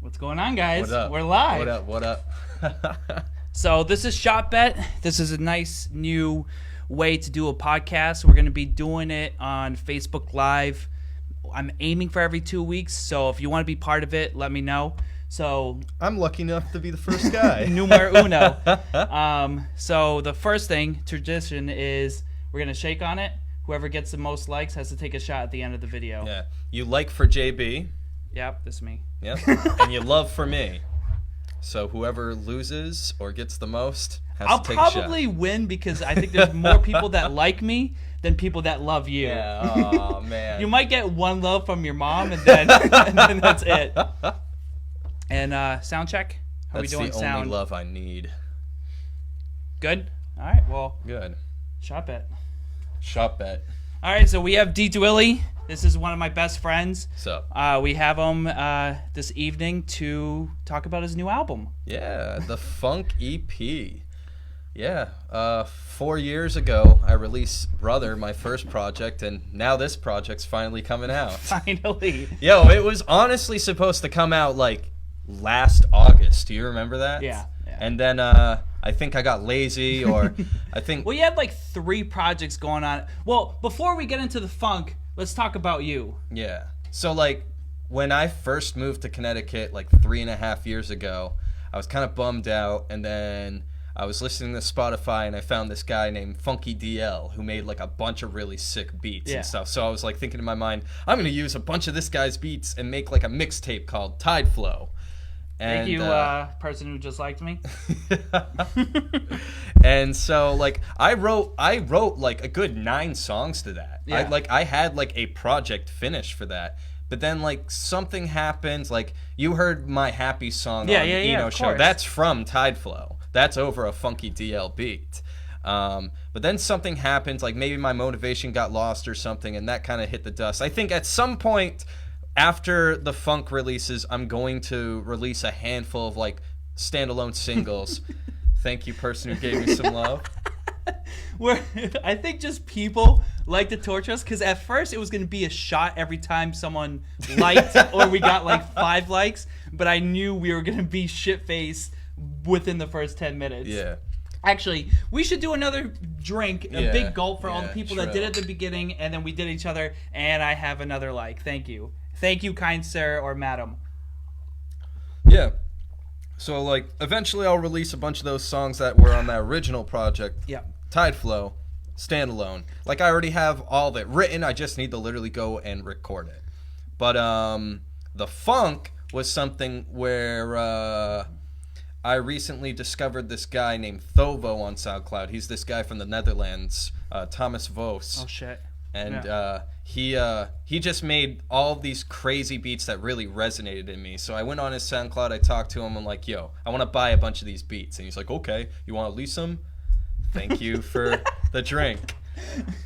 What's going on, guys? What up? We're live. What up? So this is ShotBet. This is a nice new way to do a podcast. We're going to be doing it on Facebook Live. I'm aiming for every 2 weeks, so if you want to be part of it, let me know. So I'm lucky enough to be the first guy. Numero uno. So the first thing, tradition, is we're going to shake on it. Whoever gets the most likes has to take a shot at the end of the video. Yeah. You like for JB. Yep, this is me. Yep. And you love for me. So whoever loses or gets the most has I'll to take a shot. I'll probably win because I think there's more people that like me than people that love you. Yeah. Oh, man. You might get one love from your mom, and then that's it. And sound check. How That's we doing? the Sound only love I need. good. All right. Well, Good. ShotBet. ShotBet. All right. So we have DDwili. This is one of my best friends. What's up? We have him this evening to talk about his new album. Yeah, the Funk EP. Yeah, 4 years ago, I released Brother, my first project, and now this project's finally coming out. Finally. Yo, it was honestly supposed to come out, like, last August. Do you remember that? Yeah. And then, I think I got lazy, or I think... Well, you had, like, 3 projects going on. Well, before we get into the funk, let's talk about you. Yeah. So, like, when I first moved to Connecticut, like, 3.5 years ago, I was kind of bummed out, and then I was listening to Spotify, and I found this guy named Funky DL, who made, like, a bunch of really sick beats and stuff. So I was, like, thinking in my mind, I'm going to use a bunch of this guy's beats and make, like, a mixtape called Tide Flow. And, Thank you, person who just liked me. And so, like, I wrote like a good 9 songs to that. Yeah. I had like a project finished for that. But then, like, something happens. Like, you heard my happy song on the Eno show. That's from Tide Flow. That's over a Funky DL beat. But then something happens. Like, maybe my motivation got lost or something, and that kind of hit the dust. I think at some point after the funk releases, I'm going to release a handful of, like, standalone singles. Thank you, person who gave me some love. I think just people like to torture us because at first it was going to be a shot every time someone liked or we got like 5 likes, but I knew we were going to be shit-faced within the first 10 minutes. Yeah. Actually, we should do another drink, a big gulp for all the people that did at the beginning, and then we did each other, and I have another like. Thank you. Thank you, kind sir or madam. Yeah. So, like, eventually I'll release a bunch of those songs that were on that original project. Yeah. Tide Flow, standalone. Like, I already have all of it written. I just need to literally go and record it. But the funk was something where I recently discovered this guy named Thovo on SoundCloud. He's this guy from the Netherlands, Thomas Vos. Oh, shit. And he just made all of these crazy beats that really resonated in me. So I went on his SoundCloud, I talked to him, I'm like, yo, I want to buy a bunch of these beats. And he's like, okay, you want to lease them? Thank you for the drink.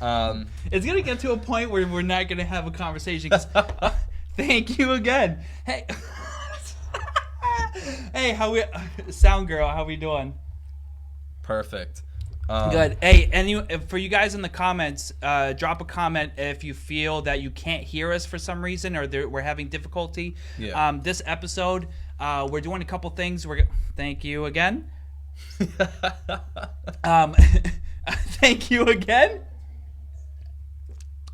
It's going to get to a point where we're not going to have a conversation. Thank you again. Hey, hey, sound girl, how we doing? Perfect. Good. Hey, for you guys in the comments, drop a comment if you feel that you can't hear us for some reason or we're having difficulty. Yeah. This episode, we're doing a couple things. Thank you again. Thank you again.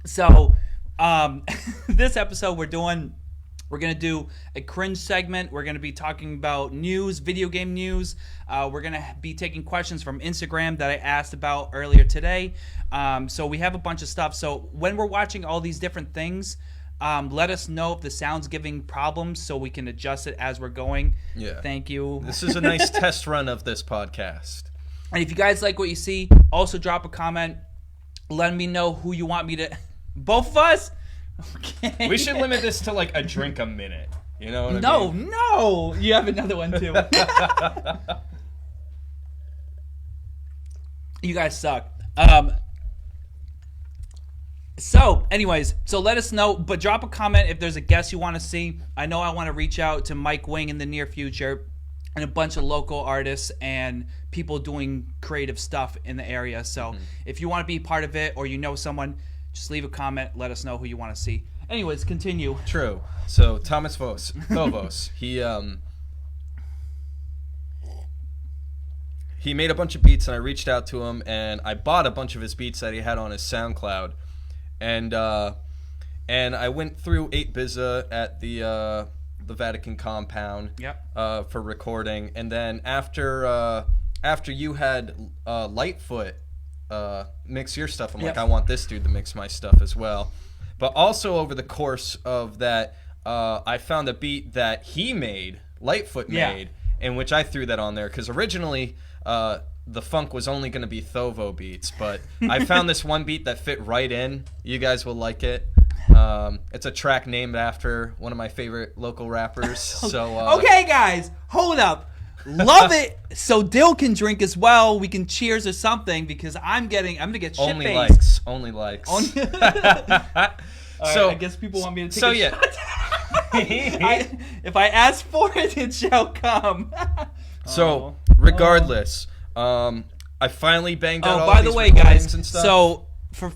So, this episode we're going to do a cringe segment. We're going to be talking about news, video game news. We're going to be taking questions from Instagram that I asked about earlier today. So we have a bunch of stuff. So when we're watching all these different things, let us know if the sound's giving problems so we can adjust it as we're going. Yeah. Thank you. This is a nice test run of this podcast. And if you guys like what you see, also drop a comment. Let me know who you want me to... Both of us? Okay. We should limit this to like a drink a minute. You know what I mean? No. You have another one too. You guys suck. So, anyways, let us know, but drop a comment if there's a guest you want to see. I know I want to reach out to Mike Wing in the near future and a bunch of local artists and people doing creative stuff in the area. So if you want to be part of it or you know someone, just leave a comment. Let us know who you want to see. Anyways, continue. True. So Thomas Thovos, he made a bunch of beats, and I reached out to him, and I bought a bunch of his beats that he had on his SoundCloud, and I went through 8Biza at the Vatican compound. Yep. For recording, and then after you had Lightfoot mix your stuff, I'm like, I want this dude to mix my stuff as well. But also over the course of that, I found a beat that he made, Lightfoot made, in which I threw that on there, because originally the funk was only going to be Thovo beats, but I found this one beat that fit right in. You guys will like it. It's a track named after one of my favorite local rappers. So okay, guys, hold up. Love it. So Dill can drink as well. We can cheers or something, because I'm gonna get shit faced. Only likes. So I guess people want me to take a shot. If I ask for it, it shall come. So regardless, I finally banged out all by these the way, guys, and stuff. So for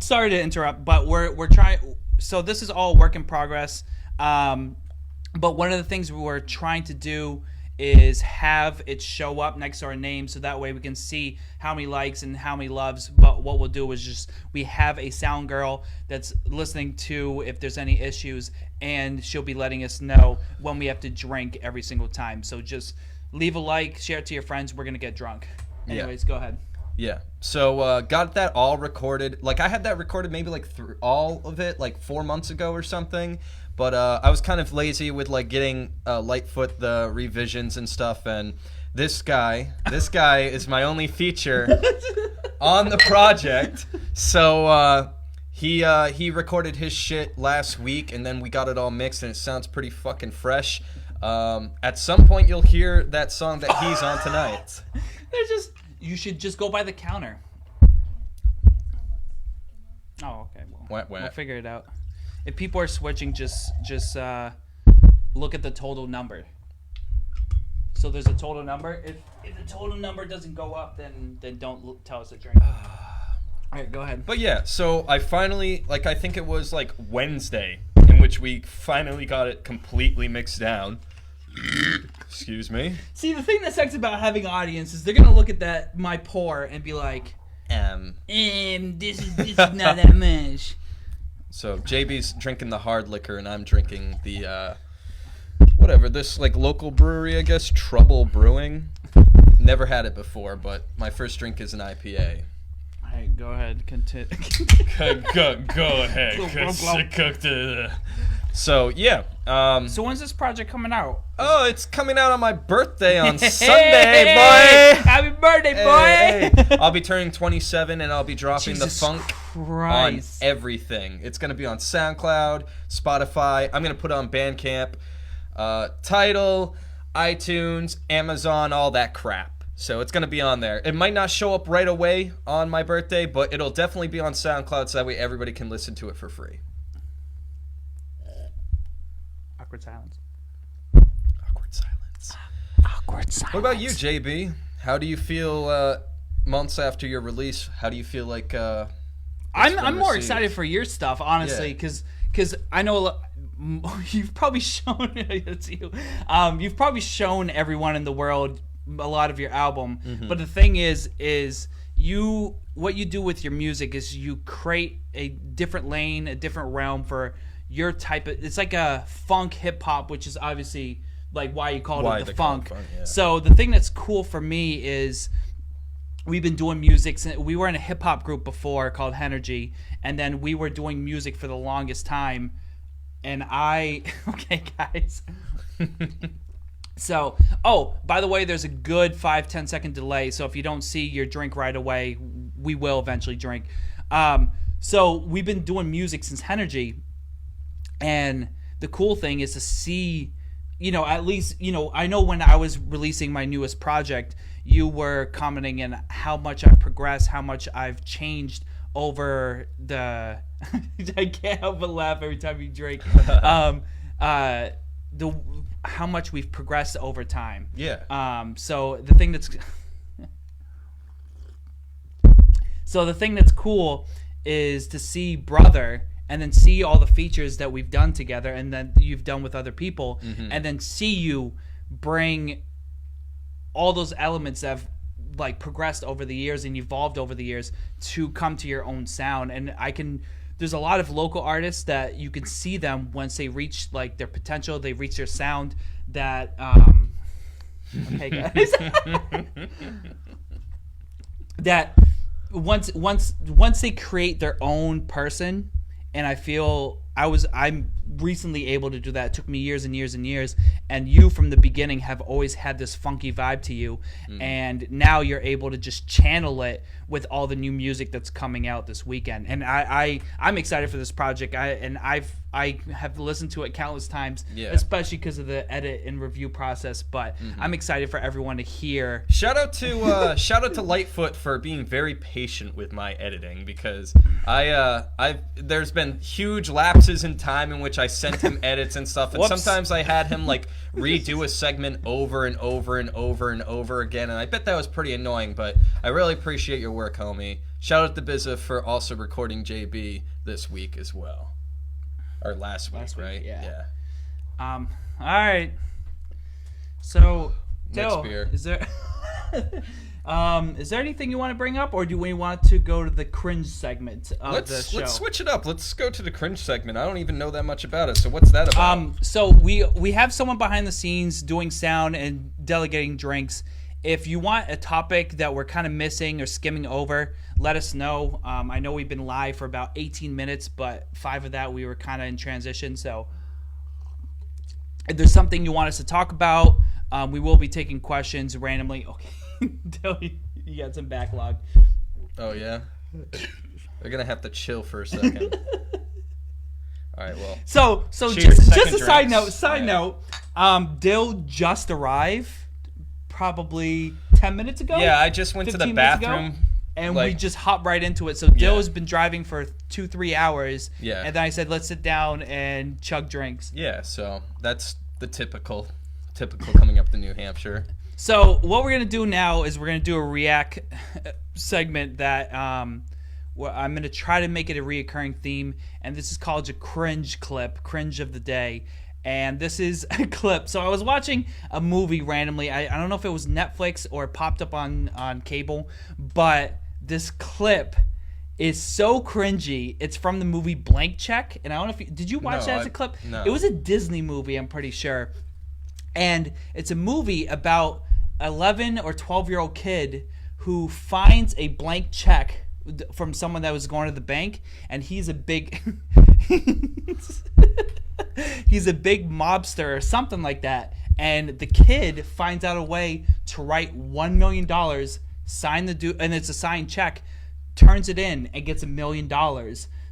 sorry to interrupt, but we're trying. So this is all work in progress. But one of the things we're trying to do is have it show up next to our name, so that way we can see how many likes and how many loves. But what we'll do is just we have a sound girl that's listening to if there's any issues, and she'll be letting us know when we have to drink every single time. So just leave a like, share it to your friends. We're gonna get drunk. Anyways, go ahead. Yeah. So got that all recorded. Like I had that recorded maybe like all of it like 4 months ago or something. But I was kind of lazy with like getting Lightfoot the revisions and stuff, and this guy is my only feature on the project. So he recorded his shit last week, and then we got it all mixed, and it sounds pretty fucking fresh. At some point, you'll hear that song that he's on tonight. You should just go by the counter. Oh, okay. Well, we'll figure it out. If people are switching, just look at the total number. So there's a total number. If the total number doesn't go up, then don't tell us to drink. All right, go ahead. But yeah, so I finally, like, I think it was like Wednesday, in which we finally got it completely mixed down. Excuse me. See, the thing that sucks about having an audience is they're gonna look at my pour and be like, this is not that much. So JB's drinking the hard liquor, and I'm drinking the whatever, this like local brewery, I guess, Trouble Brewing. Never had it before, but my first drink is an IPA. All right, go ahead, continue. Go ahead. So yeah. So when's this project coming out? Oh, it's coming out on my birthday on Sunday, boy. Happy birthday, boy. Hey. I'll be turning 27, and I'll be dropping Jesus the funk Christ. on everything. It's going to be on SoundCloud, Spotify. I'm going to put it on Bandcamp, Tidal, iTunes, Amazon, all that crap. So it's going to be on there. It might not show up right away on my birthday, but it'll definitely be on SoundCloud, so that way everybody can listen to it for free. Awkward silence. What about you, JB? How do you feel months after your release? How do you feel like I'm more excited for your stuff, honestly, because I know you've probably shown it's you. You've probably shown everyone in the world a lot of your album. Mm-hmm. But the thing is what you do with your music is you create a different lane, a different realm for your type of. It's like a funk hip hop, which is obviously like why you called it the funk. Yeah. So the thing that's cool for me is we've been doing music. We were in a hip hop group before called Henergy, and then we were doing music for the longest time. And okay, guys. So, by the way, there's a good 5-10 second delay. So if you don't see your drink right away, we will eventually drink. So we've been doing music since Henergy, and the cool thing is to see. At least, I know when I was releasing my newest project, you were commenting on how much I've progressed, how much I've changed over the... I can't help but laugh every time you drink. How much we've progressed over time. Yeah. So the thing that's cool is to see Brother and then see all the features that we've done together and then you've done with other people, and then see you bring all those elements that have like progressed over the years and evolved over the years to come to your own sound. And there's a lot of local artists that you can see them once they reach like their potential, they reach their sound that okay guys that once they create their own person, and I feel I'm recently able to do that. It took me years and years and years, and you from the beginning have always had this funky vibe to you, and now you're able to just channel it with all the new music that's coming out this weekend. And I'm excited for this project. I have listened to it countless times, especially because of the edit and review process. But I'm excited for everyone to hear. Shout out to Lightfoot for being very patient with my editing, because there's been huge lapses in time in which I sent him edits and stuff, and sometimes I had him like redo a segment over and over and over and over again, and I bet that was pretty annoying. But I really appreciate your work, homie. Shout out to Bizza for also recording JB this week as well. Or last week, right? Yeah. All right. So, next beer. Is there anything you want to bring up, or do we want to go to the cringe segment of the show? Let's switch it up. Let's go to the cringe segment. I don't even know that much about it. So what's that about? So we have someone behind the scenes doing sound and delegating drinks. If you want a topic that we're kind of missing or skimming over, let us know. I know we've been live for about 18 minutes, but 5 of that we were kind of in transition. So if there's something you want us to talk about, we will be taking questions randomly. Okay, you got some backlog. Oh, yeah? They're going to have to chill for a second. All right, well. So cheers. just a side note. Dill just arrived probably 10 minutes ago. Yeah, I just went to the bathroom. And we just hopped right into it. So Dill has been driving for 2-3 hours. Yeah. And then I said, let's sit down and chug drinks. Yeah, so that's the typical coming up to New Hampshire. So what we're going to do now is we're going to do a react segment that I'm going to try to make it a reoccurring theme. And this is called a cringe clip, cringe of the day. And this is a clip. So I was watching a movie randomly. I don't know if it was Netflix or it popped up on cable. But this clip is so cringy. It's from the movie Blank Check. And I don't know if did you watch that as a clip? No. It was a Disney movie, I'm pretty sure. And it's a movie about 11 or 12-year-old kid who finds a blank check from someone that was going to the bank. And he's a big... he's a big mobster or something like that, and the kid finds out a way to write $1 million, sign the dude, and it's a signed check, turns it in, and gets $1 million.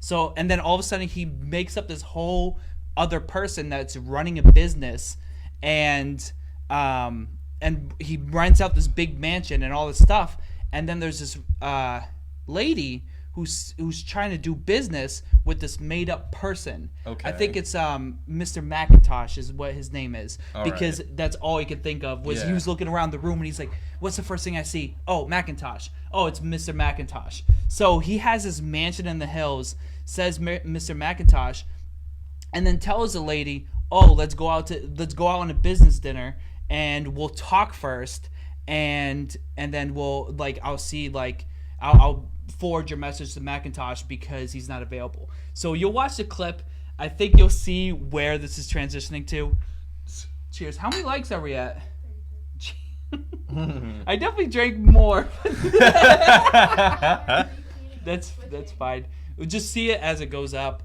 So, and then all of a sudden he makes up this whole other person that's running a business, and he rents out this big mansion and all this stuff, and then there's this lady who's trying to do business with this made-up person. Okay. I think it's Mr. McIntosh is what his name is. Because that's all he could think of was he was looking around the room and he's like, what's the first thing I see? Oh, Macintosh. Oh, it's Mr. McIntosh. So he has his mansion in the hills, says Mr. McIntosh, and then tells the lady, oh, let's go out on a business dinner and we'll talk first and then we'll I'll forward your message to Macintosh because he's not available. So you'll watch the clip. I think you'll see where this is transitioning to. Cheers. How many likes are we at? I definitely drank more. That's fine. We'll just see it as it goes up.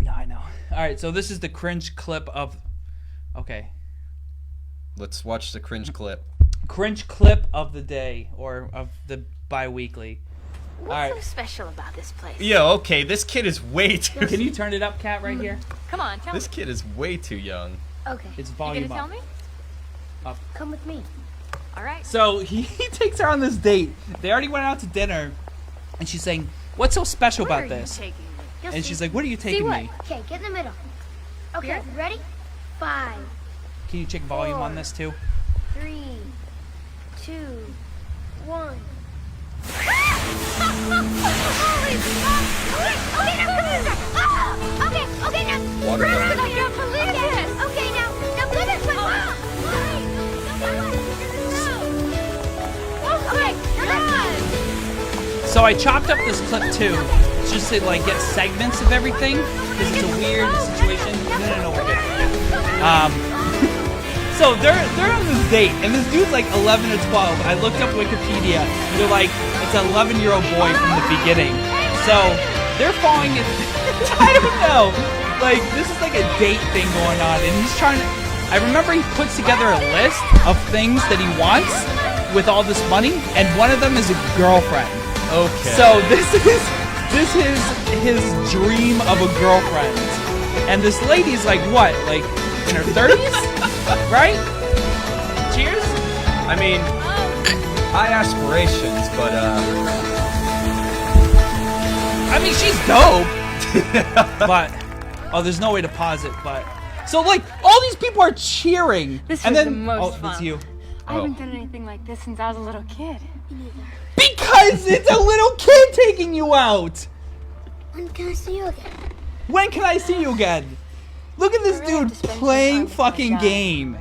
No, I know. All right, so this is the cringe clip of... Okay. Let's watch the cringe clip. Cringe clip of the day, or of the bi-weekly. What's so special about this place? Yo, okay, this kid is way too... Can you turn it up, Kat, right here? Come on, tell me. This kid is way too young. Okay. It's volume you gonna tell me? Up. Come with me. All right. So he takes her on this date. They already went out to dinner, and she's saying, what's so special about this? And she's like, what are you taking me? Okay, get in the middle. Okay, ready? 5. Can you check volume on this too? 3, 2, 1. Holy fuck! Okay, now come here. Okay, now. Water Chris, gun. I can't believe this. Okay, now come here, quick. Okay, come on. So I chopped up this clip too, just to like get segments of everything, because it's a weird situation. No, we're good. So they're on this date, and this dude's like 11 or 12. I looked up Wikipedia. They're like, it's an 11-year-old boy from the beginning. So they're falling in. I don't know. Like, this is like a date thing going on, and he's trying to. I remember he puts together a list of things that he wants with all this money, and one of them is a girlfriend. Okay. So this is his dream of a girlfriend, and this lady's like what, like in her 30s, right? Cheers. I mean, high aspirations, but I mean, she's dope, but there's no way to pause it. But so like all these people are cheering, This and was then the most fun. it's you. I haven't done anything like this since I was a little kid. Because it's a little kid taking you out. When can I see you again? When can I see you again? Look at this I really have dude to spend some playing time with my fucking dad. game.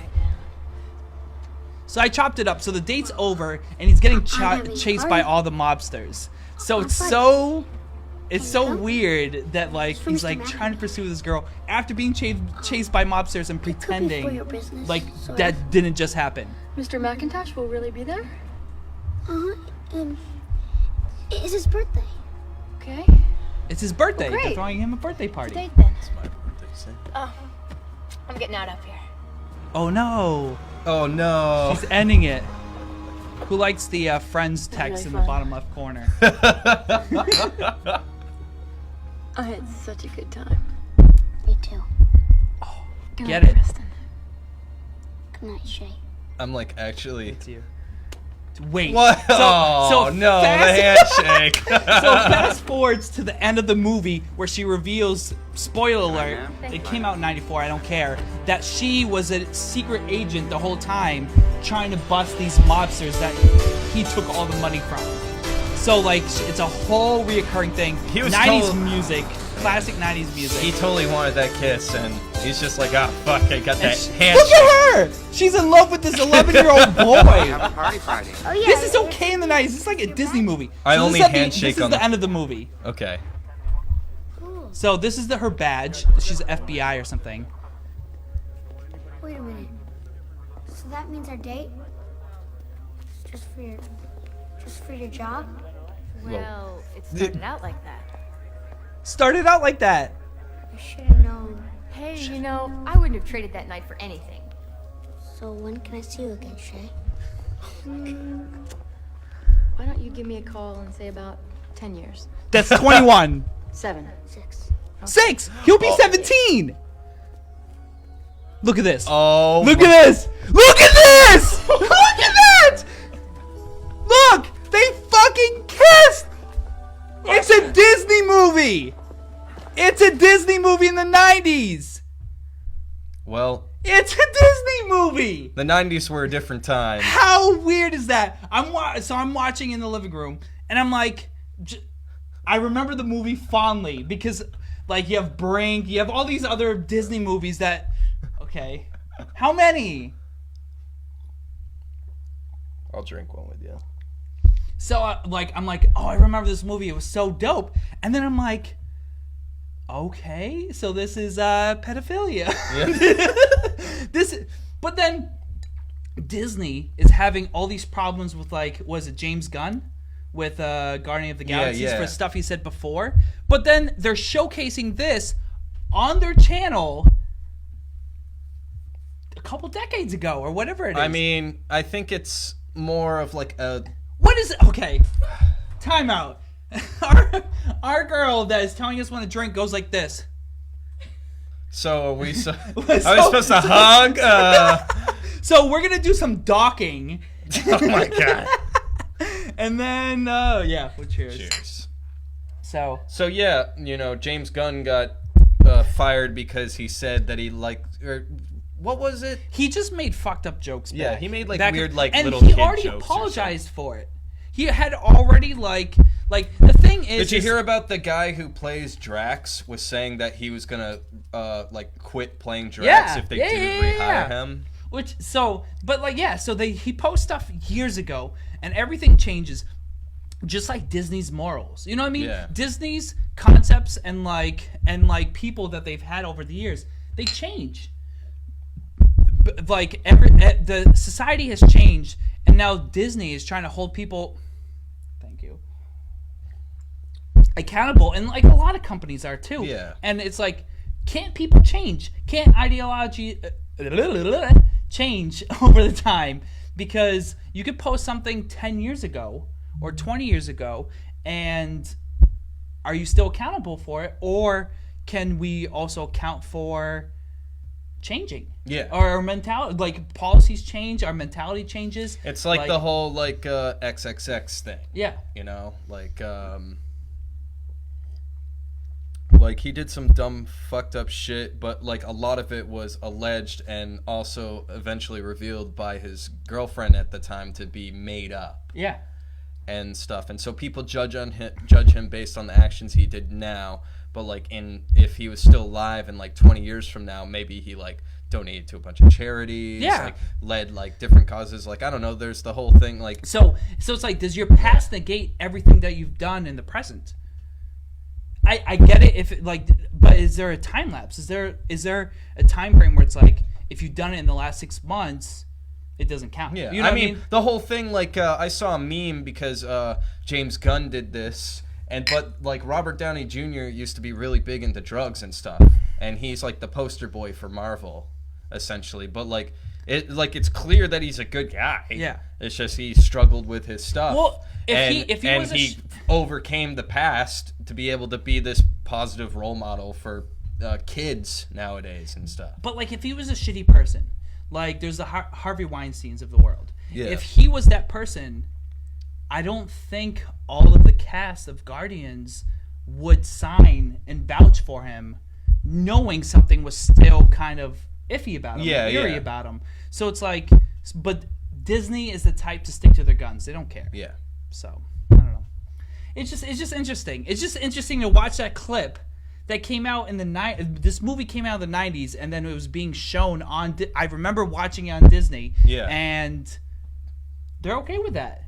So I chopped it up. So the date's over, and he's getting having chased a by party. all the mobsters. So Oh, it's fun. so Can we weird that like for he's Mr. like Mac. trying to pursue this girl after being chased by mobsters and Could be for pretending your business, like sort that of. didn't just happen. Mr. McIntosh will really be there? It's his birthday. Okay. It's his birthday. Oh, great. They're throwing him a birthday party. Date then. my birthday, so. Oh, I'm getting out up here. Oh no. Oh no. She's ending it. Who likes the friends text really in the fun. bottom left corner? I had such a good time. Me too. Good Get night, it. Preston. Good night, Shay. I'm like, actually. It's you. Wait. What? So Oh no, fast- the handshake. So fast forwards to the end of the movie where she reveals, spoiler alert, it came out in 94, I don't care, that she was a secret agent the whole time trying to bust these mobsters that he took all the money from. So like, it's a whole reoccurring thing. He was 90s told- music, classic 90s music. He totally wanted that kiss, and he's just like, ah, fuck, I got that Look handshake. at her! She's in love with this 11-year-old boy. Party Friday. Oh yeah. This is okay in the 90s. It's like a Disney movie. I So only this is handshake This on is the the- end of the movie. Okay. Cool. So this is her badge. She's FBI or something. Wait a minute. So that means our date? Just for your job? Well, it started out like that. Started out like that. I should have known. Hey, you know, I wouldn't have traded that night for anything. So when can I see you again, Shay? Why don't you give me a call and say about 10 years? That's 21. 7. 6. 6. He'll be 17. Look at this. Oh. Look at this. Look at this. Look at that. Look. They fucking kissed. It's a Disney movie. It's a Disney movie in the 90s. Well, It's a Disney movie. the 90s were a different time. How weird is that? I'm watching in the living room, and I'm like, I remember the movie fondly because, like, you have Brink, you have all these other Disney movies that. Okay, how many? I'll drink one with you. So, I'm like, oh, I remember this movie. It was so dope. And then I'm like, okay, so this is pedophilia. Yeah. But then Disney is having all these problems with, like, was it James Gunn with Guardian of the Galaxies yeah. for stuff he said before? But then they're showcasing this on their channel a couple decades ago or whatever it is. I mean, I think it's more of like a. What is it? Okay, time out. Our girl that is telling us when to drink goes like this. So are we? Are we supposed to hug? So we're gonna do some docking, Oh my god! and then yeah, well, cheers. Cheers. So Yeah, you know, James Gunn got fired because he said that he liked. Or, what was it? he just made fucked up jokes. Yeah, back. he made, like, Back- weird, like, and little he kid already jokes or apologized for it. He had already like the thing is. Did you hear about the guy who plays Drax was saying that he was gonna quit playing Drax if they rehire him? So he posts stuff years ago, and everything changes, just like Disney's morals. You know what I mean? Yeah. Disney's concepts and people that they've had over the years, they change. The society has changed, and now Disney is trying to hold people. Thank you. Accountable, and like a lot of companies are too. Yeah. And it's like, can't people change? Can't ideology change over the time? Because you could post something 10 years ago or 20 years ago, and are you still accountable for it? Or can we also account for changing? Yeah. Or our mentality, like policies change, our mentality changes. It's like the whole XXX thing. Yeah. You know, like he did some dumb fucked up shit, but like a lot of it was alleged and also eventually revealed by his girlfriend at the time to be made up. Yeah. And stuff. And so people judge him based on the actions he did now, but if he was still alive in 20 years from now, maybe he donated to a bunch of charities, led different causes, I don't know, there's the whole thing so it's like, does your past negate everything that you've done in the present? I get it but is there a time lapse? Is there a time frame where it's like, if you've done it in the last 6 months, it doesn't count? Yeah, you know I mean the whole thing, I saw a meme because James Gunn did this, but Robert Downey Jr. used to be really big into drugs and stuff, and he's the poster boy for Marvel, essentially. But it's clear that he's a good guy. Yeah, it's just he struggled with his stuff. Well, he overcame the past to be able to be this positive role model for kids nowadays and stuff. But if he was a shitty person, there's the Harvey Weinsteins of the world. Yeah. If he was that person, I don't think all of the cast of Guardians would sign and vouch for him, knowing something was still kind of iffy about him, eerie about him. So it's but Disney is the type to stick to their guns. They don't care. Yeah. So I don't know. It's just interesting. It's just interesting to watch that clip that came out in this movie came out in the 90s, and then it was being shown on I remember watching it on Disney. Yeah. And they're okay with that.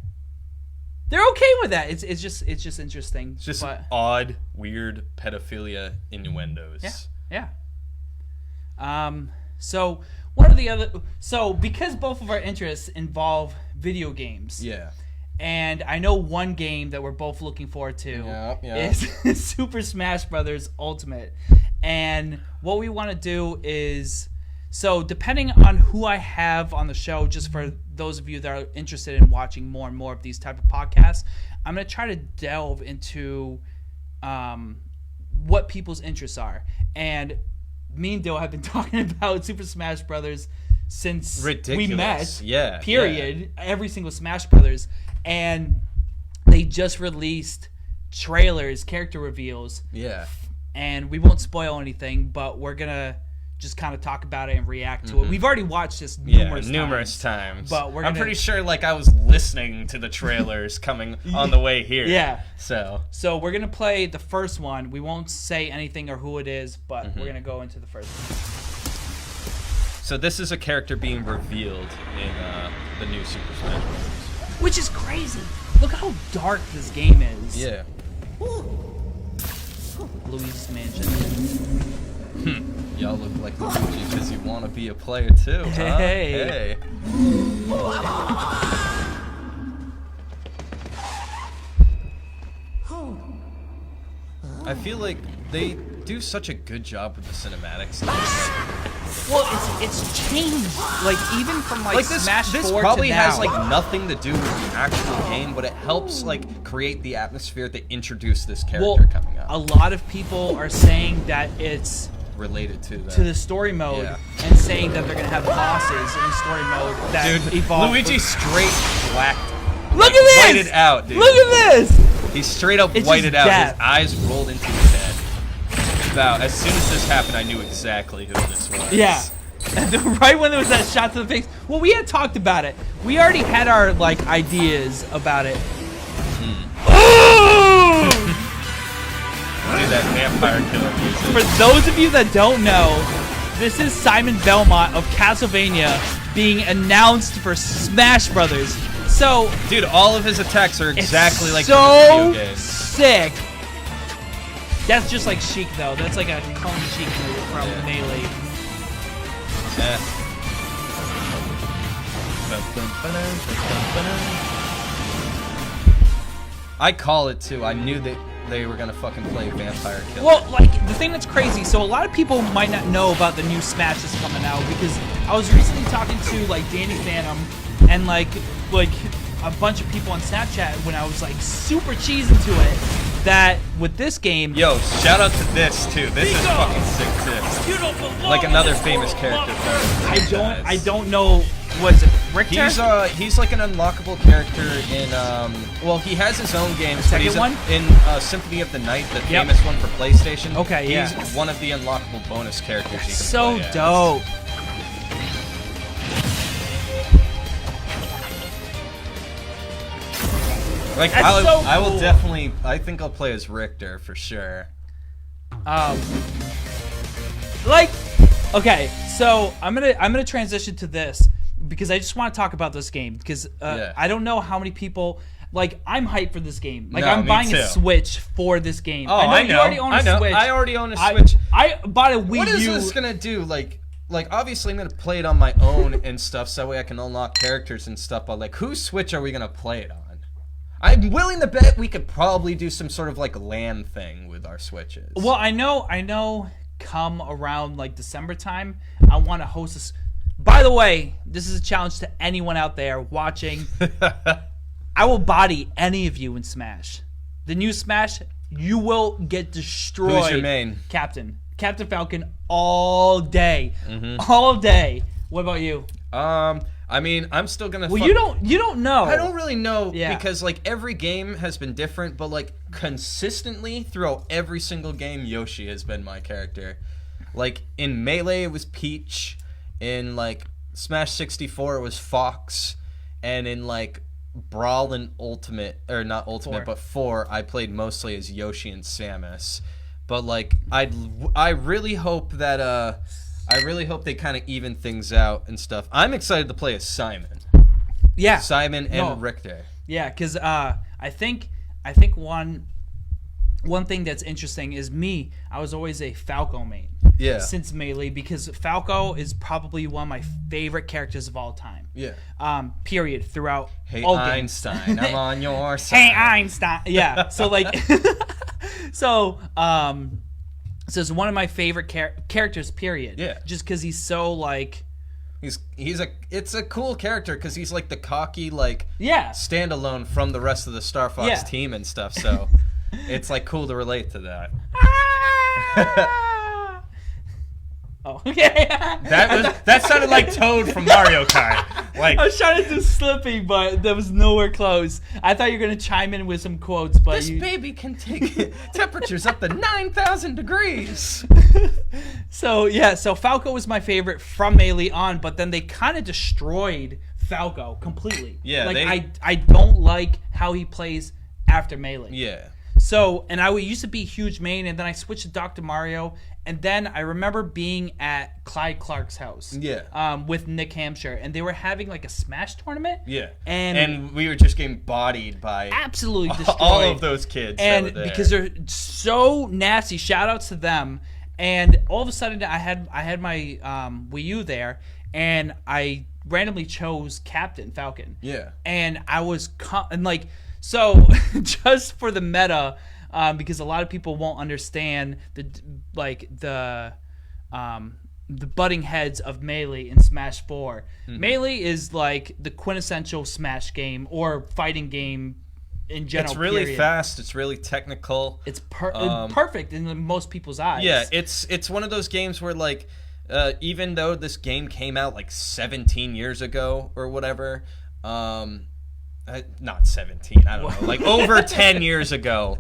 They're okay with that. It's just interesting. It's just odd, weird pedophilia innuendos. Yeah. So what are the other? So because both of our interests involve video games. Yeah. And I know one game that we're both looking forward to is Super Smash Bros. Ultimate. And what we want to do is, so depending on who I have on the show, just for those of you that are interested in watching more and more of these type of podcasts, I'm going to try to delve into what people's interests are. And me and Dill have been talking about Super Smash Bros. Since we met. Yeah. Period. Yeah. Every single Smash Bros. And they just released trailers, character reveals. Yeah. And we won't spoil anything, but we're going to just kind of talk about it and react to it. We've already watched this numerous times. But I'm pretty sure I was listening to the trailers coming on the way here. Yeah. So we're going to play the first one. We won't say anything or who it is, but we're going to go into the first one. So this is a character being revealed in the new Super Smash Bros. Which is crazy. Look how dark this game is. Yeah. Luigi's Mansion. Y'all look like Luigi because you want to be a player too, huh? Hey. I feel like they do such a good job with the cinematics. Well, it's changed. Even from Smash 4 this probably to now. has nothing to do with the actual game, but it helps create the atmosphere that introduced this character coming up. A lot of people are saying that it's related to the story mode, and saying that they're gonna have bosses in the story mode that evolve. Luigi straight blacked. Look at this! Whited out, dude. Look at this! He straight up whited out. Death. His eyes rolled into his head. Now, as soon as this happened, I knew exactly who this was. Yeah. Right when there was that shot to the face. Well, we had talked about it. We already had our ideas about it. do that vampire killer music. For those of you that don't know, this is Simon Belmont of Castlevania being announced for Smash Brothers. So, dude, all of his attacks are exactly like so the video game. Sick. That's just like Sheik, though. That's like a clone Sheik move from Melee. Yeah. I call it too. I knew that they were gonna fucking play Vampire Killer. Well, like, the thing that's crazy, so a lot of people might not know about the new Smash that's coming out, because I was recently talking to, like, Danny Phantom and, like a bunch of people on Snapchat when I was, like, super cheesing to it, that with this game... Yo, shout out to this, too. This is fucking sick, too. Like another famous character. I don't know... Was it Richter? He's like an unlockable character in well, he has his own games. Second one? In Symphony of the Night, the famous one for PlayStation. Okay, yeah. He's one of the unlockable bonus characters you can so play as. Dope. Like I will definitely. I think I'll play as Richter for sure. Like, okay, so I'm gonna transition to this because I just want to talk about this game because I don't know how many people. Like, I'm hyped for this game. Like, I'm buying a Switch for this game. Oh, I know. You already own a Switch. I already own a Switch. I bought a Wii U. What is this gonna do? Like obviously I'm gonna play it on my own and stuff, so that way I can unlock characters and stuff. But like, whose Switch are we gonna play it on? I'm willing to bet we could probably do some sort of like LAN thing with our Switches. Well, I know. Come around like December time, I want to host this. By the way, this is a challenge to anyone out there watching. I will body any of you in Smash. The new Smash, you will get destroyed. Who's your main? Captain Falcon all day. All day. What about you? I mean, I'm still gonna. Well, you don't know. I don't really know because like every game has been different, but like consistently throughout every single game, Yoshi has been my character. Like in Melee, it was Peach. In like Smash 64, it was Fox, and in like Brawl and Ultimate, or not Ultimate, but 4, I played mostly as Yoshi and Samus. But like I really hope that I really hope they kind of even things out and stuff. I'm excited to play as Simon. Yeah. Simon and Richter. Yeah, because I think one thing that's interesting is me. I was always a Falco main. Yeah. Since Melee, because Falco is probably one of my favorite characters of all time. Yeah. Period. Throughout all games. Hey Einstein, I'm on your side. Hey Einstein. Yeah. So like, so it's one of my favorite characters. Period. Yeah. Just because he's so like. It's a cool character because he's like the cocky like standalone from the rest of the Star Fox team and stuff. So it's like cool to relate to that. Oh, okay. that sounded like Toad from Mario Kart. Like I was trying to do Slippy, but that was nowhere close. I thought you were gonna chime in with some quotes, but this baby can take temperatures up to 9,000 degrees. So Falco was my favorite from Melee on, but then they kind of destroyed Falco completely. Yeah, like I don't like how he plays after Melee. Yeah. So, and I used to be a huge main, and then I switched to Dr. Mario, and then I remember being at Clyde Clark's house. Yeah. With Nick Hampshire, and they were having like a Smash tournament. Yeah. And we were just getting bodied by absolutely destroyed. All of those kids. And that were there. Because they're so nasty, shout outs to them. And all of a sudden, I had my Wii U there, and I randomly chose Captain Falcon. Yeah. And I was so just for the meta, because a lot of people won't understand the butting heads of Melee in Smash 4. Melee is like the quintessential Smash game or fighting game in general. It's really fast. It's really technical. It's perfect in most people's eyes. Yeah, it's one of those games where like even though this game came out like 17 years ago or whatever. Not 17, I don't know, like over 10 years ago,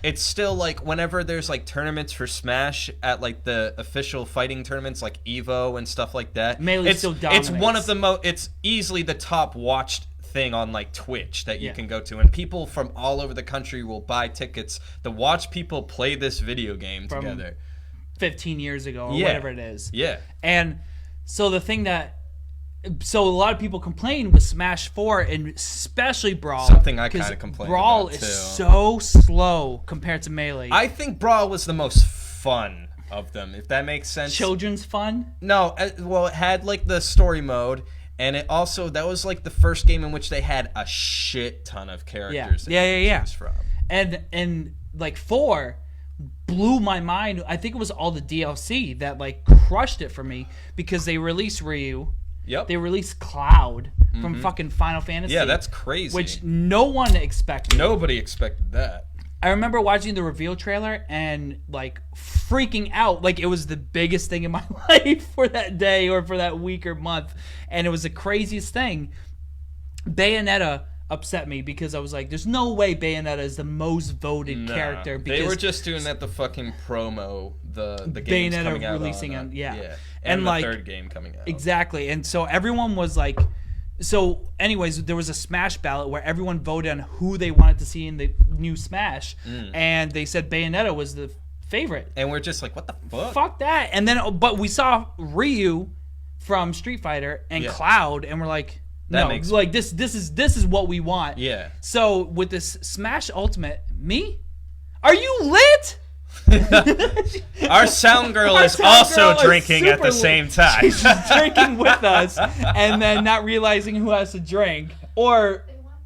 it's still like whenever there's like tournaments for Smash at like the official fighting tournaments like Evo and stuff like that, Melee still dominates. It's one of the it's easily the top watched thing on like Twitch that you can go to, and people from all over the country will buy tickets to watch people play this video game together. 15 years ago or whatever it is. Yeah. And so the thing that a lot of people complain with Smash 4 and especially Brawl. Something I kind of complain Brawl about too. is so slow compared to Melee. I think Brawl was the most fun of them, if that makes sense. Children's fun? No, well, it had like the story mode, and it also, that was like the first game in which they had a shit ton of characters that you could choose from. And like 4 blew my mind. I think it was all the DLC that like crushed it for me, because they released Ryu. Yep. They released Cloud from fucking Final Fantasy. Yeah, that's crazy. Which no one expected. Nobody expected that. I remember watching the reveal trailer and like freaking out, like it was the biggest thing in my life for that day or for that week or month, and it was the craziest thing. Bayonetta upset me because I was like, there's no way Bayonetta is the most voted character. Because they were just doing that the fucking promo, the games Bayonetta coming out releasing on, and the like, third game coming out. Exactly. And so everyone was like, so anyways, there was a Smash ballot where everyone voted on who they wanted to see in the new Smash, and they said Bayonetta was the favorite. And we're just like, what the fuck? Fuck that. And then, but we saw Ryu from Street Fighter and Cloud, and we're like, no, like this is what we want. Yeah. So with this Smash Ultimate, are you lit? Our sound girl is also drinking at the same time. She's drinking with us and then not realizing who has to drink. Or They want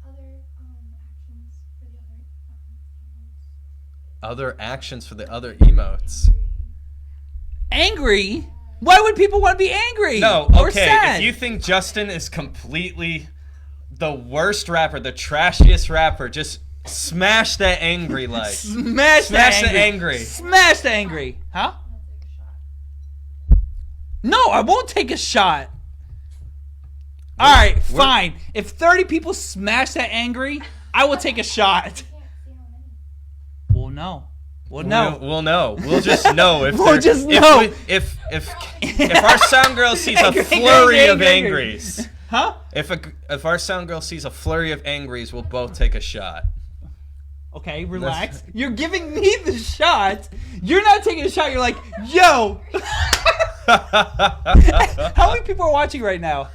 other actions for the other emotes. angry? Why would people want to be angry? No, or okay. sad? If you think Justin is completely the worst rapper, the trashiest rapper, just smash that angry light. Smash the angry. Smash the angry. Huh? No, I won't take a shot. All right, fine. If 30 people smash that angry, I will take a shot. We'll know. We'll know. We'll know. We'll just know if we'll just know if our sound girl sees a flurry of angries. Huh? If our sound girl sees a flurry of angries, we'll both take a shot. Okay, relax. You're giving me the shot. You're not taking a shot. You're like, yo. How many people are watching right now?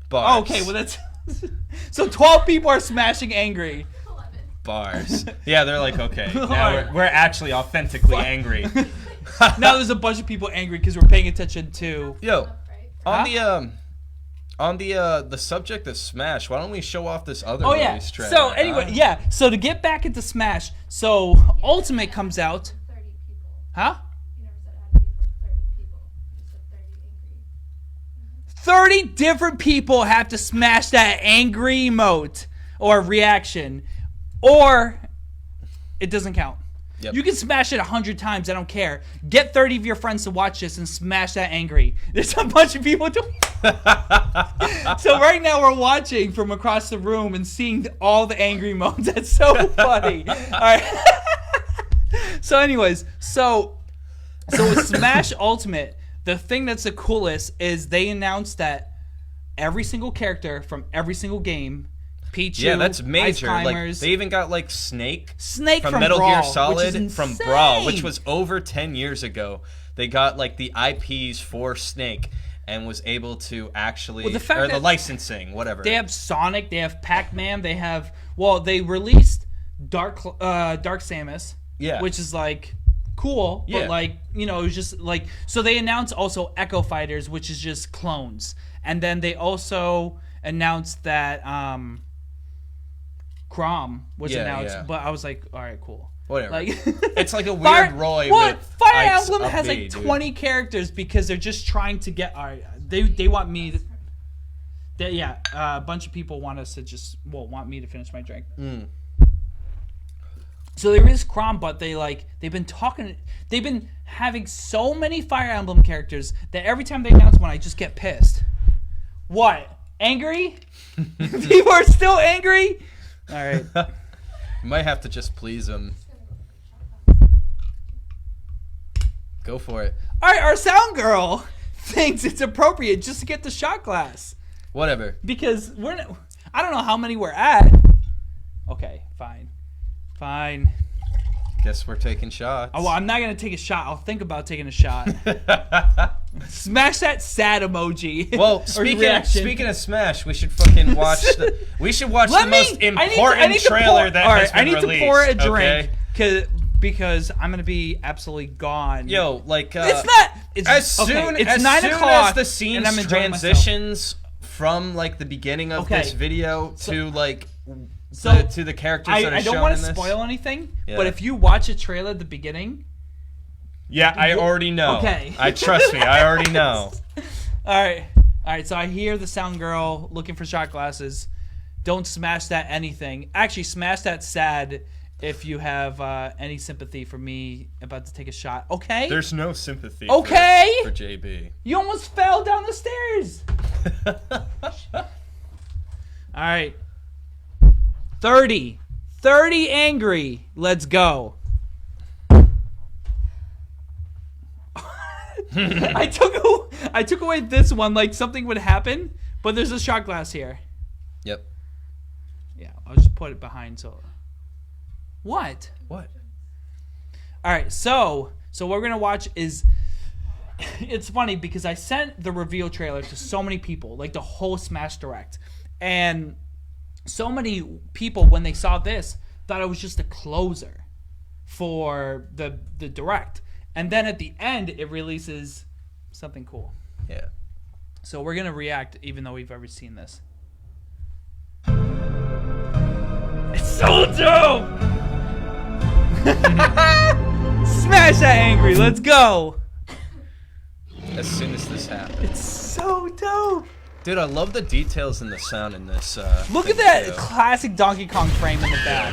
Bars. Oh, okay, well that's so 12 people are smashing angry. Bars. Yeah, they're like, okay, now we're actually authentically angry. Now there's a bunch of people angry because we're paying attention to. Yo, on the subject of Smash, why don't we show off this other release trailer? So anyway, so to get back into Smash, so Ultimate comes out. 30 people. Huh? You never said it had to be from 30 people. You said 30 angry. 30 different people have to smash that angry emote or reaction, or it doesn't count. Yep. You can smash it 100 times. I don't care. Get 30 of your friends to watch this and smash that angry. There's a bunch of people doing. So right now we're watching from across the room and seeing all the angry emotes. That's so funny. All right. So anyways, so with Smash Ultimate, the thing that's the coolest is they announced that every single character from every single game, Pichu, that's major. Ice Like Climbers, they even got like Snake from Metal Brawl, Gear Solid from Brawl, which was over 10 years ago. They got like the IPs for Snake and was able to actually the licensing, whatever. They have Sonic, they have Pac-Man, they have they released Dark Samus, which is like cool, but like, you know, it was just like, so they announced also Echo Fighters, which is just clones. And then they also announced that Crom was announced, but I was like, all right, cool. Whatever. Like, it's like a weird Roy with Fire Emblem has like 20 characters because they're just trying to get. All right, they want me to. A bunch of people want us to want me to finish my drink. So there is Crom, but they've been having so many Fire Emblem characters that every time they announce one, I just get pissed. What? Angry? People are still angry? All right. You might have to just please them. Go for it. All right, our sound girl thinks it's appropriate just to get the shot glass. Whatever. Because I don't know how many we're at. Okay, fine. Guess we're taking shots. Oh, well, I'm not going to take a shot. I'll think about taking a shot. Smash that sad emoji. Well, speaking of Smash, we should fucking watch the most important trailer that has been released. I need to pour a drink because I'm going to be absolutely gone. Yo, like it's not as soon as the scene transitions from like the beginning of this video to like to the characters that are shown in this. I don't want to spoil anything, but if you watch a trailer at the beginning, I already know. Okay, trust me, I already know. All right. So I hear the sound girl looking for shot glasses. Don't smash that anything. Actually, smash that sad if you have any sympathy for me about to take a shot. Okay. There's no sympathy. Okay. For JB. You almost fell down the stairs. All right. 30 angry. Let's go. I took away this one like something would happen, but there's a shot glass here. Yep. Yeah, I'll just put it behind so. What? All right, so what we're gonna watch is. It's funny because I sent the reveal trailer to so many people, like the whole Smash Direct, and so many people when they saw this thought it was just a closer for the Direct, and then at the end it releases something cool. Yeah. So we're gonna react even though we've already seen this. It's so dope! Smash that angry, let's go! As soon as this happens. It's so dope! Dude, I love the details and the sound in this. Look at that classic Donkey Kong frame in the back.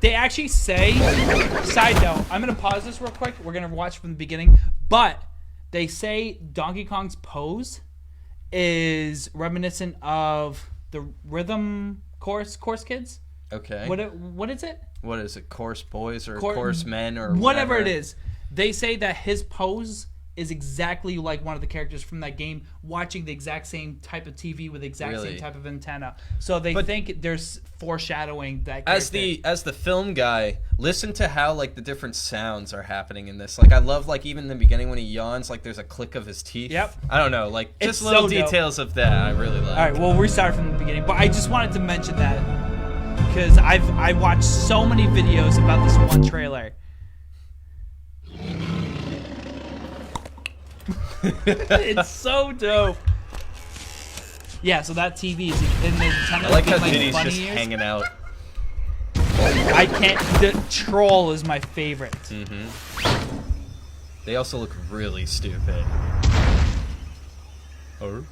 They actually say, side note, I'm going to pause this real quick. We're going to watch from the beginning. But they say Donkey Kong's pose is reminiscent of the Rhythm Course Kids. Okay. What is it? What is it? Course Boys or Course Men or whatever it is. They say that his pose is exactly like one of the characters from that game, watching the exact same type of TV with the exact same type of antenna. So they think there's foreshadowing that character. As the film guy, listen to how like the different sounds are happening in this. Like I love like even in the beginning when he yawns, like there's a click of his teeth. Yep. I don't know, like just little details of that I really like. All right, we'll restart from the beginning, but I just wanted to mention that because I watched so many videos about this one trailer. It's so dope. Yeah, so that TV is in the antenna. I like how Diddy's just hanging out. I can't. The troll is my favorite. Mm-hmm. They also look really stupid. Oh.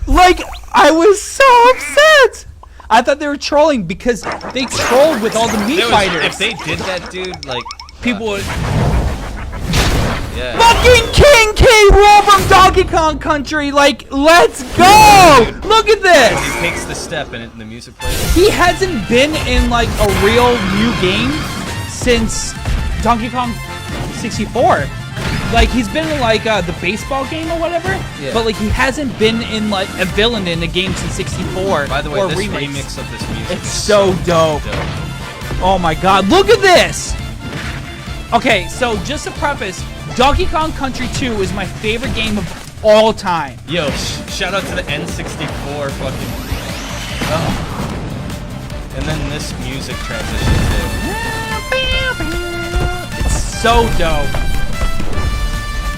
Like, I was so upset. I thought they were trolling because they trolled with all the Mii fighters. If they did that, dude, like people would. Yeah. Fucking King K. Rool from Donkey Kong Country, like, let's go! Look at this. He takes the step and the music plays. He hasn't been in like a real new game since Donkey Kong 64. Like, he's been in, like, the baseball game or whatever, but, like, he hasn't been in, like, a villain in a game since 64. By the way, this remix of this music is so dope. Oh, my God. Look at this! Okay, so, just to preface, Donkey Kong Country 2 is my favorite game of all time. Yo, shout out to the N64 fucking... Oh. And then this music transition, too. It's so dope.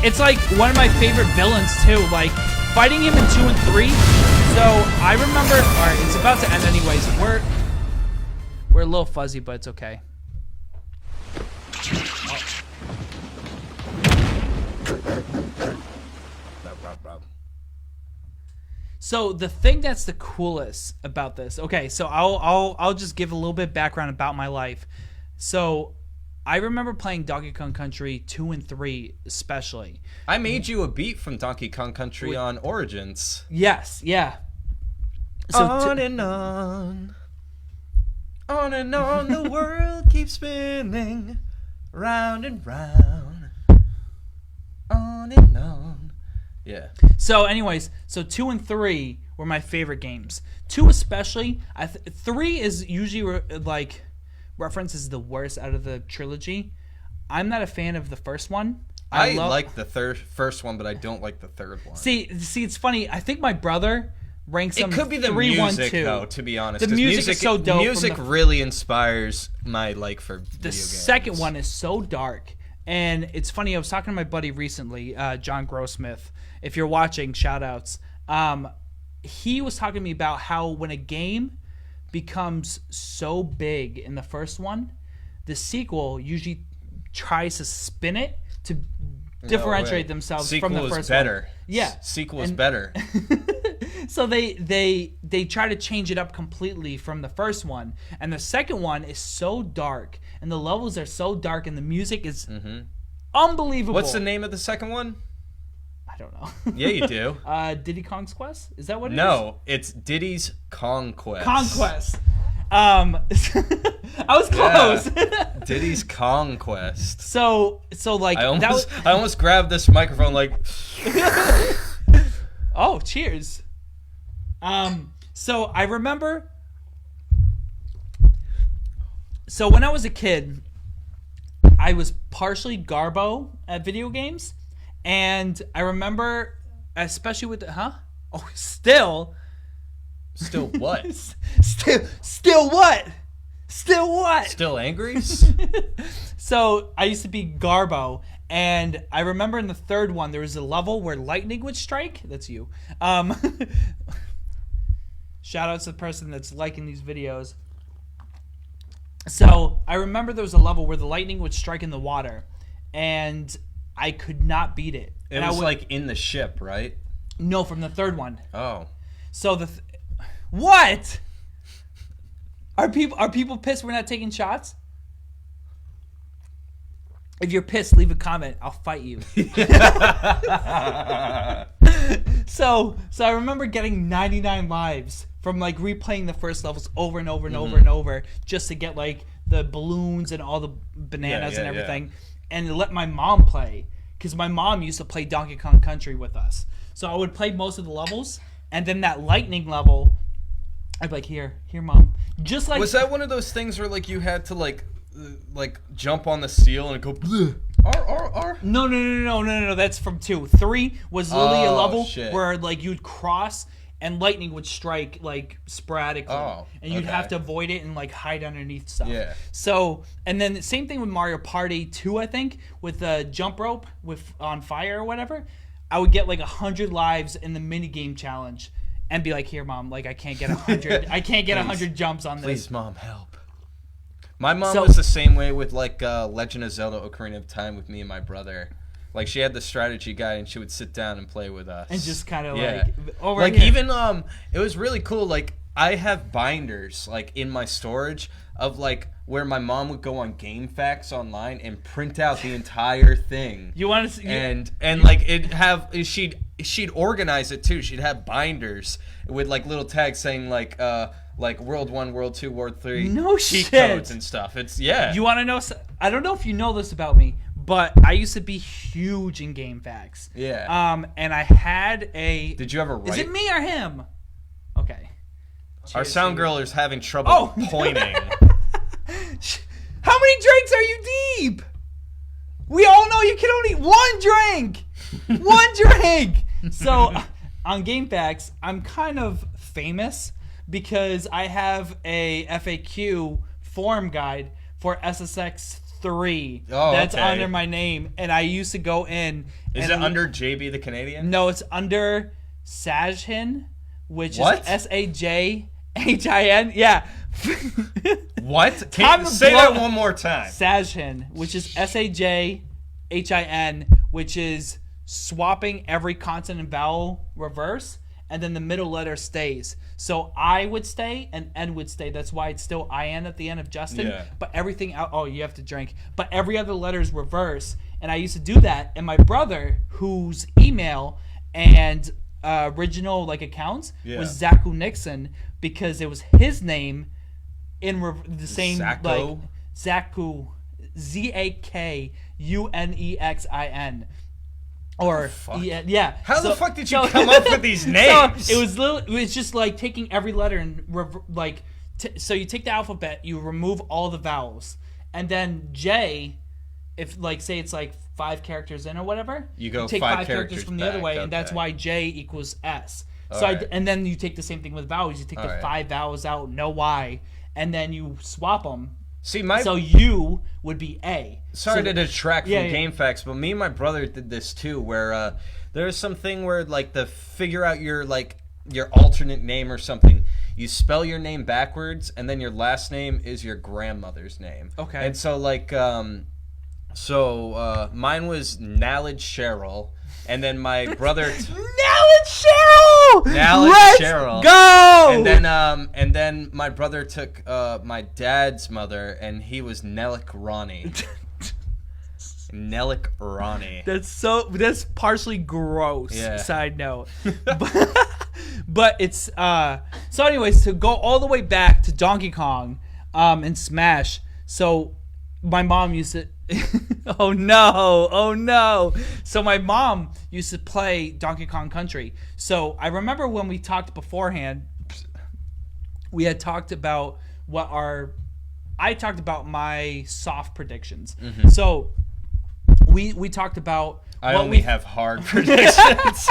It's like one of my favorite villains too, like fighting him in 2 and 3. So I remember, all right, it's about to end anyways. We're a little fuzzy, but it's okay. So the thing that's the coolest about this, okay, so I'll just give a little bit of background about my life. So I remember playing Donkey Kong Country 2 and 3 especially. I made you a beat from Donkey Kong Country on Origins. Yes, yeah. So on and on. On and on, the world keeps spinning round and round. on and on. Yeah. So anyways, 2 and 3 were my favorite games. 2 especially. 3 is usually references the worst out of the trilogy. I'm not a fan of the first one. I like the first one, but I don't like the third one. See, it's funny. I think my brother ranks them 3-1-2. It could be the music, though, to be honest. The music is so dope. Music really inspires my like for video games. The second one is so dark. And it's funny, I was talking to my buddy recently, John Grossmith. If you're watching, shout-outs. He was talking to me about how when a game becomes so big in the first one, the sequel usually tries to spin it to differentiate themselves from the first better. one. Yeah. Sequel is better. So they try to change it up completely from the first one. And the second one is so dark. And the levels are so dark. And the music is unbelievable. What's the name of the second one? I don't know. Yeah, you do. Diddy Kong's Quest? Is that what it is? No, it's Diddy's Conquest. Conquest. I was close. Yeah. Diddy's Conquest. So like I almost grabbed this microphone like. Oh, cheers. So I remember. So when I was a kid, I was partially garbo at video games, and I remember, especially with still what? Still what? Still what? Still angry? So I used to be garbo, and I remember in the third one there was a level where lightning would strike. That's you. Shout out to the person that's liking these videos. So I remember there was a level where the lightning would strike in the water, and I could not beat it. It was like in the ship, right? No, from the third one. Oh. So what? Are people pissed we're not taking shots? If you're pissed, leave a comment. I'll fight you. So I remember getting 99 lives from like replaying the first levels over and over and over and over just to get like the balloons and all the bananas and everything, and let my mom play, because my mom used to play Donkey Kong Country with us. So I would play most of the levels, and then that lightning level, I'd be like, here, mom. Just like, was that one of those things where like you had to like jump on the seal and go bleh, R? No. That's from 2. 3 was literally a level shit. where like you'd cross and lightning would strike like sporadically, and you'd have to avoid it and like hide underneath stuff. Yeah. So, and then the same thing with Mario Party 2, I think, with the jump rope on fire or whatever. I would get like 100 lives in the mini game challenge, and be like, "Here, mom, like I can't get 100. I can't get 100 jumps on this. Please, mom, help." My mom was the same way with like Legend of Zelda: Ocarina of Time with me and my brother. Like she had the strategy guide, and she would sit down and play with us. And just kind of even it was really cool. Like I have binders like in my storage of like where my mom would go on GameFAQs online and print out the entire thing. You want to see? And like she'd organize it too. She'd have binders with like little tags saying like World 1, World 2, World 3 cheat codes and stuff. It's You want to know? I don't know if you know this about me, but I used to be huge in GameFAQs. Yeah. And I had a. Did you ever write? Is it me or him? Okay. Our sound girl is having trouble pointing. How many drinks are you deep? We all know you can only one drink. One drink. So on GameFAQs, I'm kind of famous because I have a FAQ forum guide for SSX 3 that's under my name, and I used to go in. Is it under JB the Canadian? No, it's under Sajhin, which is SAJHIN. Yeah. What? Say that one more time. Sajhin, which is SAJHIN, which is swapping every consonant and vowel reverse, and then the middle letter stays. So I would stay and N would stay. That's why it's still IN at the end of Justin. Yeah. But everything out. Oh, you have to drink. But every other letter is reverse. And I used to do that. And my brother, whose email and original like accounts was Zaku Nixon, because it was his name in the same like Zaku, ZAKUNEXIN. Or yeah. How the fuck did you come up with these names? So it was just like taking every letter and so you take the alphabet, you remove all the vowels, and then J, if like say it's like 5 characters in or whatever, you go take 5 characters from the other way, and that's why J equals S. And then you take the same thing with vowels. You take the 5 vowels out, no Y, and then you swap them. So U would be A. Sorry to detract from game facts, but me and my brother did this too, where there's something where like to figure out your alternate name or something, you spell your name backwards, and then your last name is your grandmother's name. Okay. And so like mine was Nalid Cheryl. And then my brother Nalid Cheryl! Let's go! And then my brother took my dad's mother, and he was Nelik Ronnie. Nelik Ronnie. That's partially gross. Yeah. Side note. But it's so anyways, to go all the way back to Donkey Kong and Smash. So my mom used to oh no. So my mom used to play Donkey Kong Country. So I remember when we talked beforehand, we had talked about I talked about my soft predictions. Mm-hmm. So we talked about I only have hard predictions.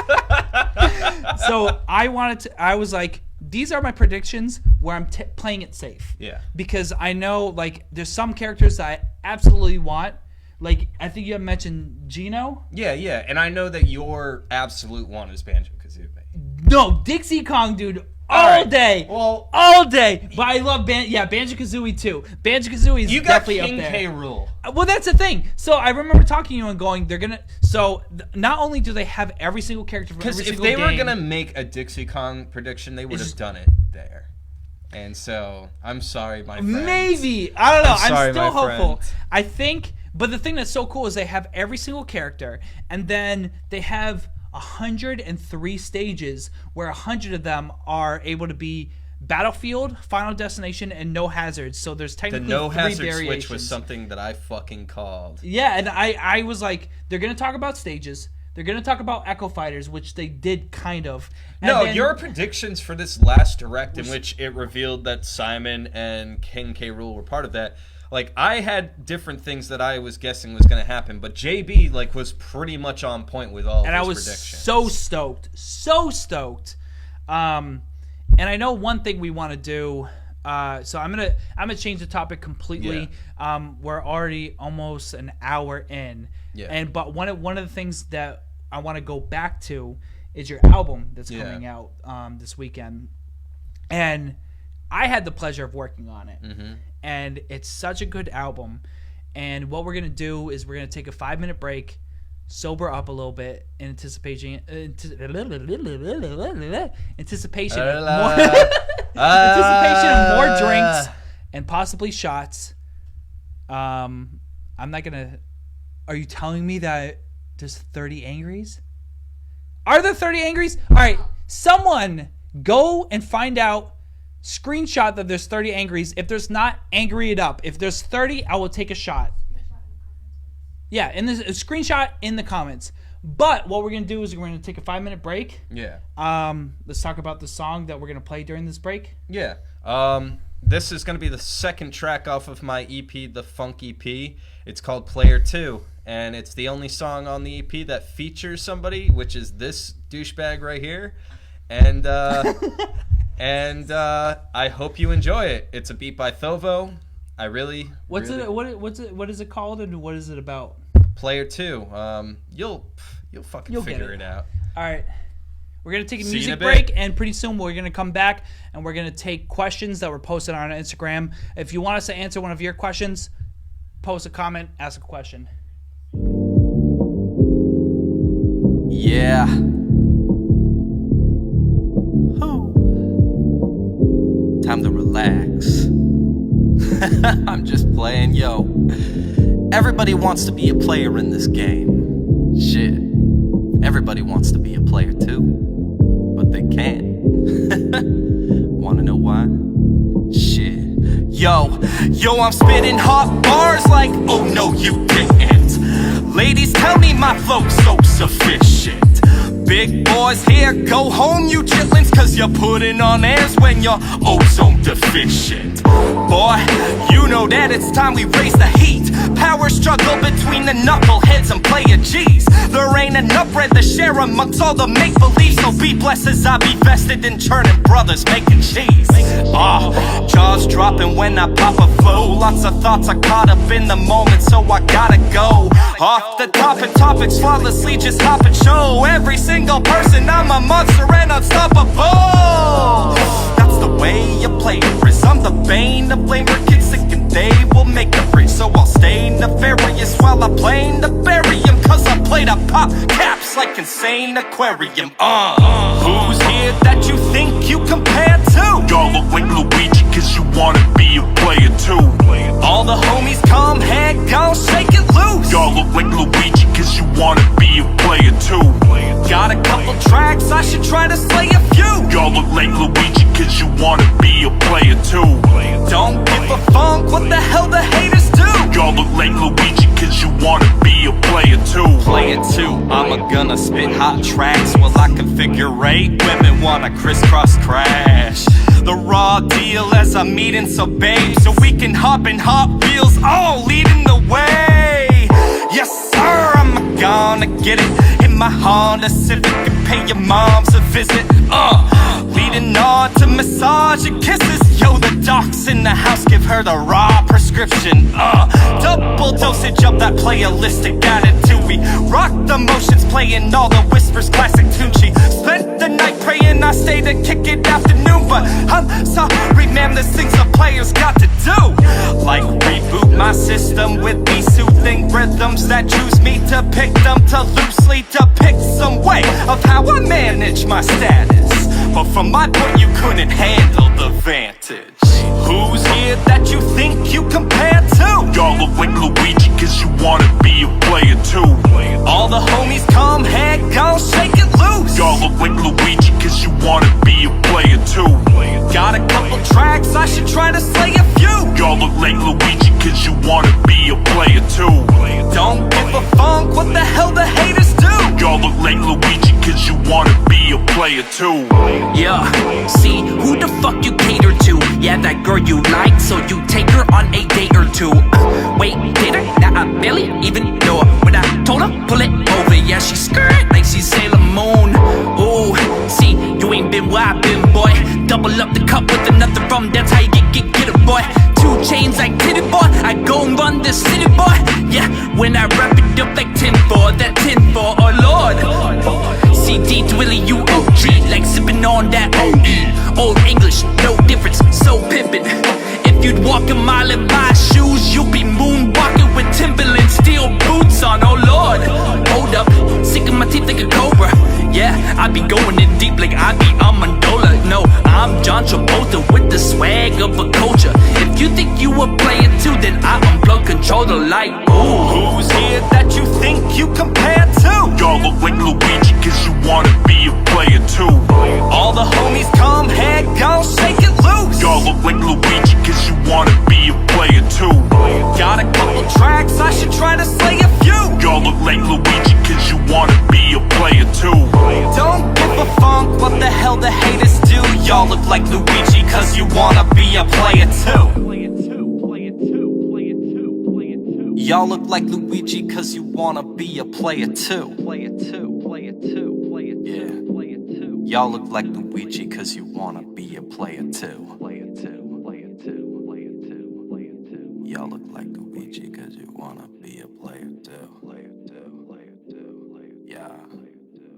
So I was like, these are my predictions where I'm playing it safe. Yeah. Because I know, like, there's some characters that I absolutely want. Like, I think you have mentioned Gino. Yeah. And I know that your absolute one is Banjo-Kazooie. No, Dixie Kong, dude. All day. Well, all day. But I love Banjo-Kazooie too. Banjo-Kazooie is definitely up there. You got King K. Rool. Well, that's the thing. So I remember talking to you and going, they're gonna. So not only do they have every single character from every single game. Because if they were gonna make a Dixie Kong prediction, they would have done it there. And so I'm sorry, my friend. Maybe I don't know. I'm still hopeful. I think, but the thing that's so cool is they have every single character, and then they have 103 stages where 100 of them are able to be Battlefield, Final Destination, and No Hazards. So there's technically the No 3 Hazard variations. Switch was something that I fucking called. Yeah, and I was like, they're going to talk about stages. They're going to talk about Echo Fighters, which they did kind of. And your predictions for this last Direct in which it revealed that Simon and King K. Rool were part of that. Like, I had different things that I was guessing was going to happen, but JB, like, was pretty much on point with all of his predictions. And I was so stoked. And I know one thing we want to do, so I'm gonna change the topic completely. Yeah. We're already almost an hour in. Yeah. But one of the things that I want to go back to is your album that's coming out this weekend. And I had the pleasure of working on it. Mm-hmm. And it's such a good album. And what we're going to do is we're going to take a 5-minute break, sober up a little bit in anticipation of more drinks and possibly shots. I'm not going to... Are you telling me that there's 30 Angries? Are there 30 Angries? All right, someone go and find out. Screenshot that there's 30 Angries. If there's not, angry it up. If there's 30, I will take a shot. Yeah, and there's a screenshot in the comments. But what we're going to do is we're going to take a 5-minute break. Yeah. Let's talk about the song that we're going to play during this break. Yeah. This is going to be the second track off of my EP, the Funk EP. It's called Player 2. And it's the only song on the EP that features somebody, which is this douchebag right here. And... And I hope you enjoy it. It's a beat by Thovo. I really. What is it called and what is it about? Player 2. You'll fucking figure it out. All right. We're gonna take a music break, and pretty soon we're gonna come back and we're gonna take questions that were posted on our Instagram. If you want us to answer one of your questions, post a comment, ask a question. Yeah. Time to relax. I'm just playing, yo. Everybody wants to be a player in this game. Shit. Everybody wants to be a player too. But they can't. Wanna know why? Shit. Yo, I'm spitting hot bars like, oh no you didn't. Ladies, tell me my flow's so sufficient. Big boys here, go home you chitlins, cause you're putting on airs when you're ozone deficient. Boy, you know that it's time we raise the heat. Power struggle between the knuckleheads and player G's. There ain't enough bread to share amongst all the make-believe, so be blessed as I be vested in churning brothers making cheese. Jaws dropping when I pop a flow. Lots of thoughts are caught up in the moment, so I gotta go. Off the top and topics, flawlessly just hop and show every single person I'm a monster and unstoppable. That's the way you play it, Riz. I'm the bane of lamer kids thinking they will make a bridge, so I'll stay nefarious while I play to bury him, cause I play to pop caps like insane aquarium. Who's here that you think you compare to? Y'all look like Luigi cause you wanna be a player too. All the homies come head gon' shake it loose. Y'all look like Luigi cause you wanna be a player too. Got a couple tracks, I should try to slay a few. Y'all look like Luigi cause you wanna be a player too. Don't give a funk, what the hell the haters do? Y'all look like Luigi cause you wanna be a player too. Player two, I'm gonna spit hot tracks while I configure 8. Women wanna crisscross crash. The raw deal as I'm meeting some babes, so we can hop in hot wheels, all leading the way. Yes sir, I'm gonna get it in my Honda Civic and pay your moms a visit. Leading on to massage and kisses. Yo, the doc's in the house, give her the raw prescription. Double dosage of that playalistic attitude. We rock the motions, playing all the whispers, classic Tucci. Spent the night praying I stay to kick it afternoon, but I'm sorry man, there's things the players got to do. Like reboot my system with these soothing rhythms that choose me to pick them, to loosely depict some way of how I manage my status. But from my point you couldn't handle the vantage. Who's here that you think you compare to? Y'all look like Luigi cause you wanna be a player too. All the homies come head gon' shake it loose. Y'all look like Luigi cause you wanna be a player too. Got a couple tracks, I should try to slay a few. Y'all look like Luigi cause you wanna be a player too. Don't give a funk, what the hell the haters do? Y'all look like Luigi cause you wanna be a player too. Yeah, see, who the fuck you cater to? Yeah, that girl you like, so you take her on a date or two. Wait, did I? Now I barely even know her. When I told her, pull it over, yeah, she skirt like she's Sailor Moon. Ooh, see, you ain't been where I've been, boy. Double up the cup with another rum, that's how you get it, boy. 2 chains like titty, boy, I go and run this city, boy. Yeah, when I wrap it up like 10-4, that 10-4, oh lord. See, DDwili, you OG, like sipping on that OE. Old English, no difference, so pimpin'. If you'd walk a mile in my shoes, you'll be moonwalking with Timberland steel boots on, oh lord. Hold up, sick of my teeth like a cobra. Yeah, I be going in deep like I be on Mandola. No, I'm John Travolta with the swag of a culture. If you think you a player too, then I unplug controller like, ooh. Who's here that you think you compare to? Y'all look like Luigi cause you wanna be a player too. All the homies come head gon' shake it loose. Y'all look like Luigi cause you wanna be a player too. Got a couple tracks, I should try to slay a few. Y'all look like Luigi cause you wanna be a player too. Don't give a funk, what the hell the haters do? Y'all look like Luigi cause you wanna be a player too. Y'all look like Luigi cause you wanna be a player too. Yeah. Y'all look like Luigi cause you wanna be a player too. Y'all look like Luigi cause you wanna be a player too. Yeah.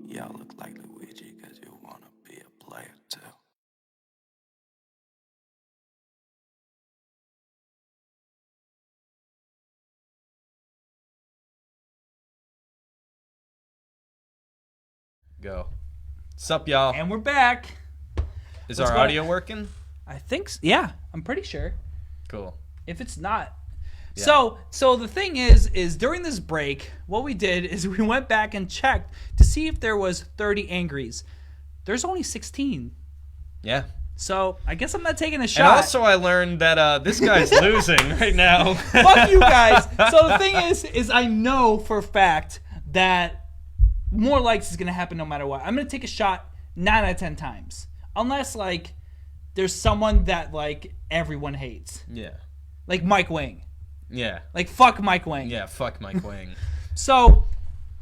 Y'all look like Luigi cause you wanna be a player too. Go. Sup, y'all? And we're back. Is our audio working? I think so. Yeah, I'm pretty sure. Cool. If it's not. Yeah. So the thing is during this break, what we did is we went back and checked to see if there was 30 angries. There's only 16. Yeah. So I guess I'm not taking a shot. And also I learned that this guy's losing right now. Fuck you guys. So the thing is I know for a fact that more likes is going to happen no matter what. I'm going to take a shot 9 out of 10 times. Unless, like, there's someone that, like, everyone hates. Yeah. Like Mike Wang. Yeah. Like, fuck Mike Wang. Yeah, fuck Mike Wang. So,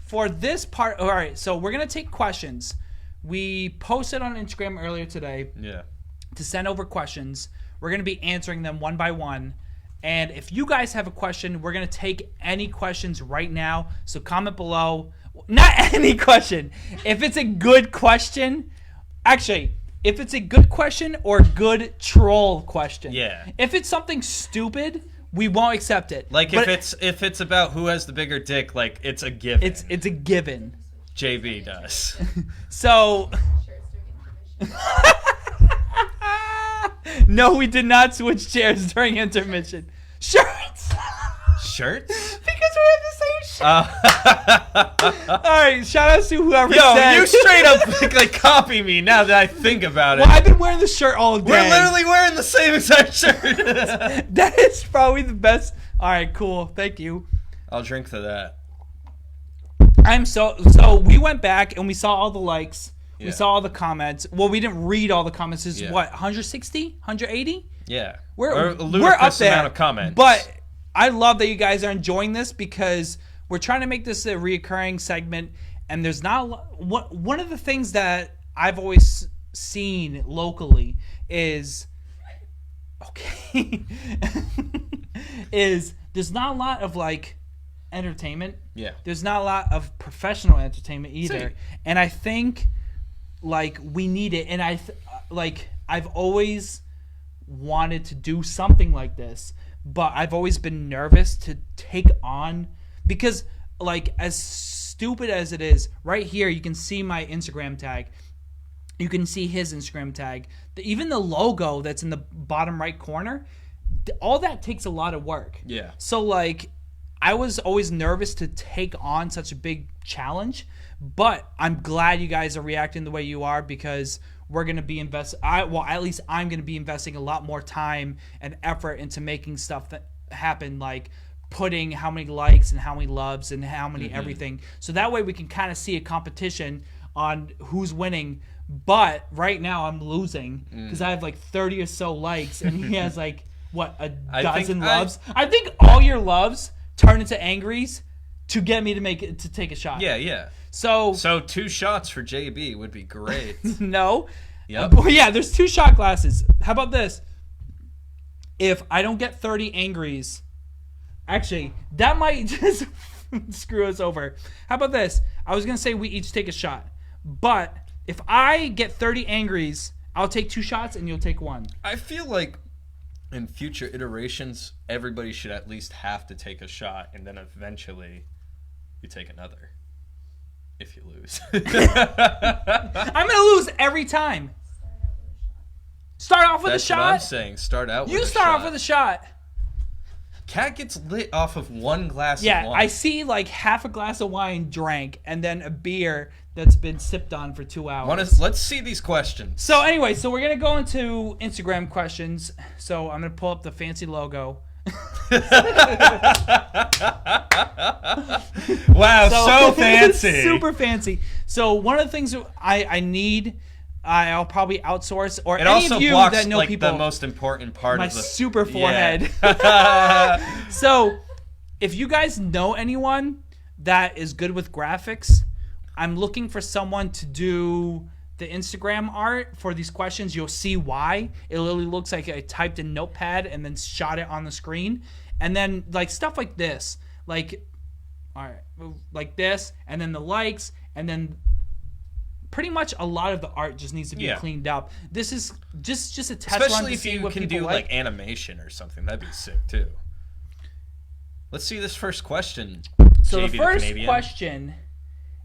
for this part... All right, so we're going to take questions. We posted on Instagram earlier today. Yeah. To send over questions. We're going to be answering them one by one. And if you guys have a question, we're going to take any questions right now. So comment below. Not any question. If it's a good question... Actually, if it's a good question or good troll question. Yeah. If it's something stupid, we won't accept it. Like, if it's about who has the bigger dick, like, it's a given. It's a given. JB does. So... No, we did not switch chairs during intermission. Shirts! Shirts? Because we have the same shirt. All right, shout out to whoever said. You straight up like copy me now that I think about it. Well, I've been wearing the shirt all day. We're literally wearing the same exact shirt. That is probably the best. All right, cool. Thank you. I'll drink to that. So we went back and we saw all the likes. Yeah. We saw all the comments. Well, we didn't read all the comments. It's what, 160? 180? Yeah. We're a ludicrous up there, amount of comments. But I love that you guys are enjoying this because we're trying to make this a reoccurring segment. And there's not one of the things that I've always seen locally is is there's not a lot of like entertainment. Yeah. There's not a lot of professional entertainment either. See. And I think like we need it. And I've always wanted to do something like this, but I've always been nervous to take on because like as stupid as it is, right here you can see my Instagram tag. You can see his Instagram tag. Even the logo that's in the bottom right corner, all that takes a lot of work. Yeah. So like I was always nervous to take on such a big challenge, but I'm glad you guys are reacting the way you are because we're going to be at least I'm going to be investing a lot more time and effort into making stuff that happen, like putting how many likes and how many loves and how many everything. So that way we can kind of see a competition on who's winning. But right now I'm losing because I have like 30 or so likes and he has like, what, a dozen loves? I think all your loves turn into angries to get me to take a shot. Yeah. So 2 shots for JB would be great. No. Yep. Yeah, there's 2 shot glasses. How about this? If I don't get 30 angries, actually, that might just screw us over. How about this? I was going to say we each take a shot. But if I get 30 angries, I'll take 2 shots and you'll take 1. I feel like in future iterations, everybody should at least have to take a shot, and then eventually you take another. If you lose. I'm going to lose every time. Start off with a shot. That's what I'm saying. Start out with a shot. You start off with a shot. Cat gets lit off of 1 glass of wine. Yeah, I see like half a glass of wine drank and then a beer that's been sipped on for 2 hours. Let's see these questions. So anyway, we're going to go into Instagram questions. So I'm going to pull up the fancy logo. Wow, so fancy. Super fancy. So one of the things I need, I'll probably outsource, or it any also of you blocks, that know like, people, the most important part my of the super forehead. Yeah. So if you guys know anyone that is good with graphics, I'm looking for someone to do the Instagram art for these questions. You'll see why. It literally looks like I typed in Notepad and then shot it on the screen. And then like stuff like this, like, all right, like this, and then the likes, and then pretty much a lot of the art just needs to be cleaned up. This is just a test run. Especially if you can do like animation or something. That'd be sick too. Let's see this first question. So JB the first question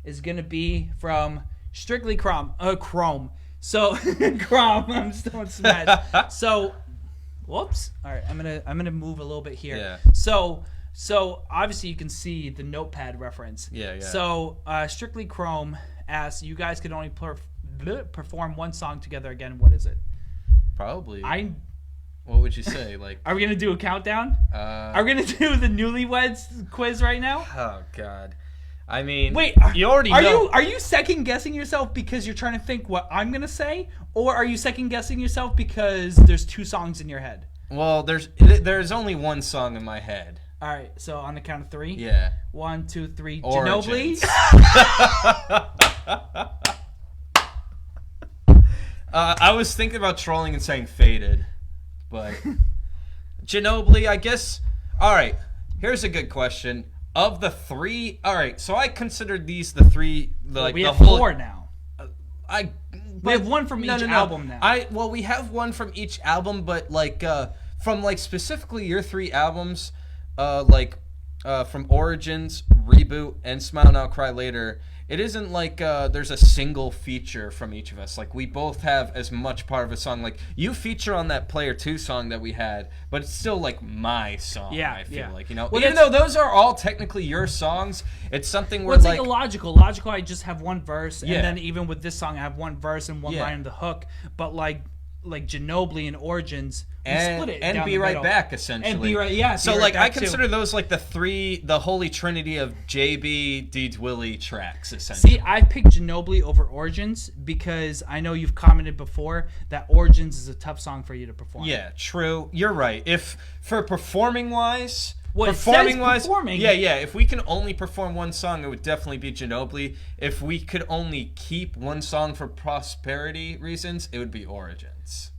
is going to be from Strictly Chrome. So Chrome, I'm still in smash. So, whoops. All right, I'm gonna move a little bit here. Yeah. So obviously you can see the Notepad reference. Yeah. So Strictly Chrome asks, you guys could only perform one song together again. What is it? Probably. What would you say? Like, are we gonna do a countdown? Are we gonna do the Newlyweds Quiz right now? Oh God. I mean, wait. You already know. Are you second guessing yourself because you're trying to think what I'm gonna say, or are you second guessing yourself because there's 2 songs in your head? Well, there's only one song in my head. All right. So on the count of 3. Yeah. 1, 2, 3. Origins. Ginobili. I was thinking about trolling and saying Faded, but Ginobili, I guess. All right, here's a good question. Of the 3, all right, so I considered these the 3. We have 4 now. We have one from each album now. We have one from each album, but from specifically your 3 albums, from Origins, Reboot, and Smile Now Cry Later. It isn't there's a single feature from each of us. Like, we both have as much part of a song. Like, you feature on that Player 2 song that we had, but it's still, my song, I feel like, Well, even though those are all technically your songs, it's something where, it's a logical. Logical, I just have one verse, and then even with this song, I have one verse and one line in the hook. But, like Ginobili and Origins, we split it and Be Right Back, essentially. And Be Right, yeah. So, I consider those, the holy trinity of JB, DDwili tracks, essentially. See, I picked Ginobili over Origins because I know you've commented before that Origins is a tough song for you to perform. Yeah, true. You're right. If, for performing-wise... Performing. Yeah. If we can only perform one song, it would definitely be Ginobili. If we could only keep one song for prosperity reasons, it would be Origins.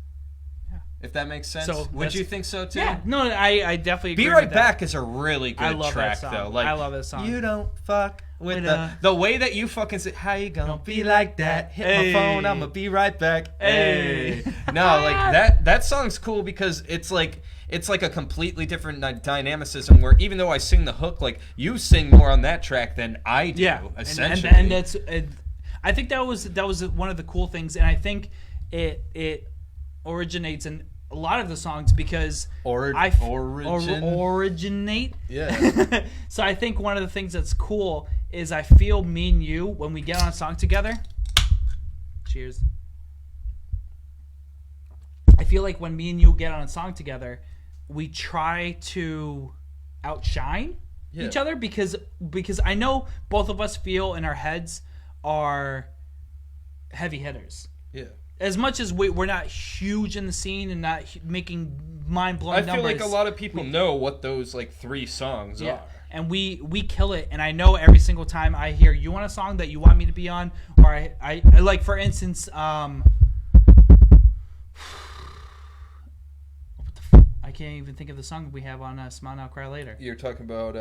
Yeah. If that makes sense. So would you think so too? Yeah. No, I definitely agree. Be Right Back is a really good track, though. I love that song. You don't fuck with the way that you fucking say, how you gonna be like that? Hit my phone, I'ma be right back. Hey. No, that song's cool because it's like a completely different dynamicism where even though I sing the hook, you sing more on that track than I do, essentially. And that's I think that was one of the cool things, and I think it originates in a lot of the songs because originate. Yeah. So I think one of the things that's cool is I feel me and you when we get on a song together. Cheers. I feel like when me and you get on a song together, we try to outshine each other because I know both of us feel in our heads are heavy hitters. Yeah. As much as we're not huge in the scene and not making mind-blowing numbers. I feel like a lot of people know what those 3 songs are. And we kill it. And I know every single time I hear you on a song that you want me to be on, or I like, for instance, I can't even think of the song we have on Smile Now Cry Later. You're talking about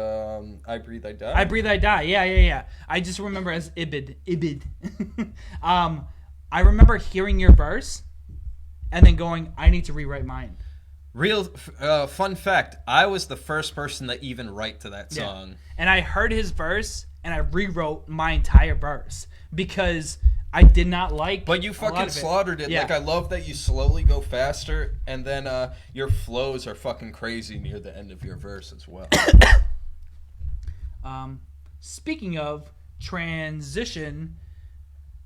I Breathe, I Die? I Breathe, I Die. Yeah. I just remember as Ibid. I remember hearing your verse and then going, I need to rewrite mine. Real fun fact, I was the first person to even write to that song. And I heard his verse and I rewrote my entire verse because I did not like. But you fucking slaughtered it. I love that you slowly go faster, and then your flows are fucking crazy near the end of your verse as well. Speaking of transition,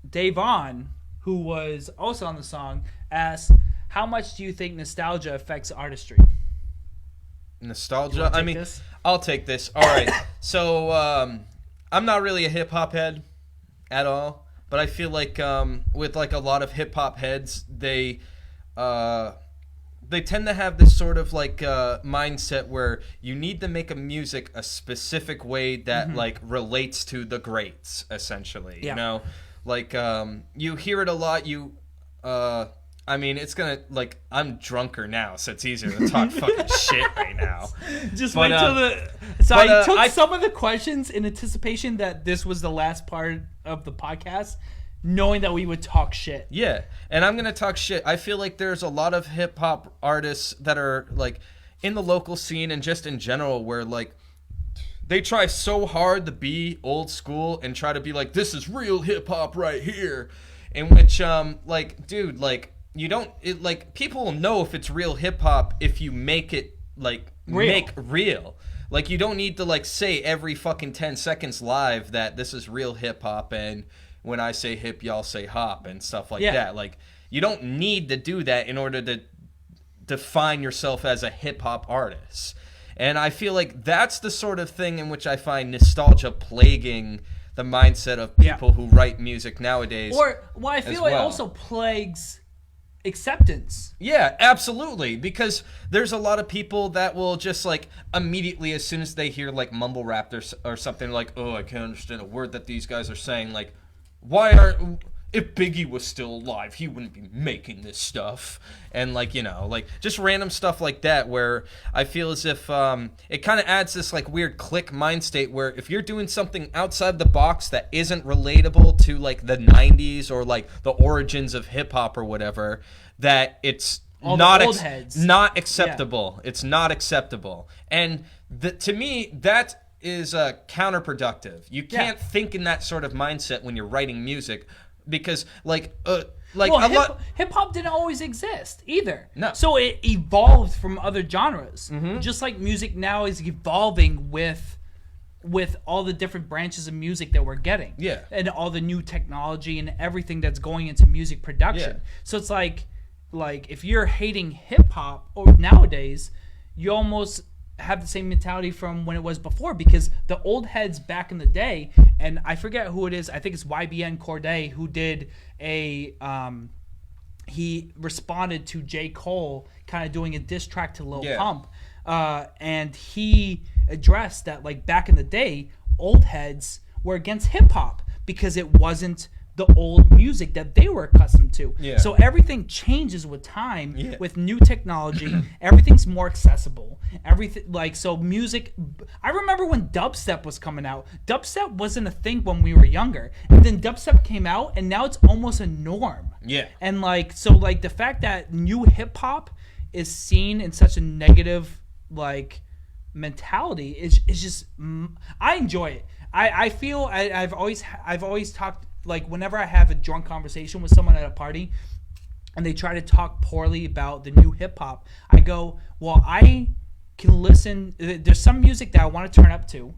Davon, who was also on the song, asked, "How much do you think nostalgia affects artistry?" Nostalgia? I'll take this. All right. So I'm not really a hip hop head at all. But I feel like with a lot of hip hop heads, they tend to have this sort of mindset where you need to make music a specific way that relates to the greats, essentially. Yeah. You hear it a lot. It's gonna I'm drunker now, so it's easier to talk fucking shit right now. Just wait till I took some of the questions in anticipation that this was the last part of the podcast, knowing that we would talk shit. Yeah, and I'm gonna talk shit. I feel like there's a lot of hip hop artists that are in the local scene and just in general where they try so hard to be old school and try to be this is real hip hop right here, in which you don't people will know if it's real hip hop if you make it make real. You don't need to say every fucking 10 seconds live that this is real hip hop, and when I say hip y'all say hop and stuff like that. You don't need to do that in order to define yourself as a hip-hop artist. And I feel like that's the sort of thing in which I find nostalgia plaguing the mindset of people who write music nowadays. I feel it also plagues acceptance. Yeah, absolutely. Because there's a lot of people that will just like immediately, as soon as they hear like mumble rap or something, like, oh, I can't understand a word that these guys are saying. Like, if Biggie was still alive, he wouldn't be making this stuff. And like, like just random stuff like that, where I feel as if it kind of adds this like weird click mind state where if you're doing something outside the box that isn't relatable to like the 90s or like the origins of hip hop or whatever, that it's not acceptable. Yeah. It's not acceptable. And to me, that is counterproductive. You can't think in that sort of mindset when you're writing music. Because hip hop didn't always exist either. No. So it evolved from other genres. Mm-hmm. Just like music now is evolving with all the different branches of music that we're getting. Yeah. And all the new technology and everything that's going into music production. Yeah. So it's like if you're hating hip hop or nowadays, you almost have the same mentality from when it was before, because the old heads back in the day, and I forget who it is, I think it's YBN Cordae, who did he responded to J. Cole kind of doing a diss track to Lil Pump, and he addressed that like back in the day, old heads were against hip hop because it wasn't the old music that they were accustomed to. Yeah. So everything changes with time, with new technology. Everything's more accessible. Everything so music. I remember when dubstep was coming out. Dubstep wasn't a thing when we were younger, and then dubstep came out, and now it's almost a norm. Yeah. And the fact that new hip hop is seen in such a negative mentality is just. I enjoy it. I feel I've always talked. Like, whenever I have a drunk conversation with someone at a party and they try to talk poorly about the new hip-hop, I go, well, I can listen. There's some music that I want to turn up to,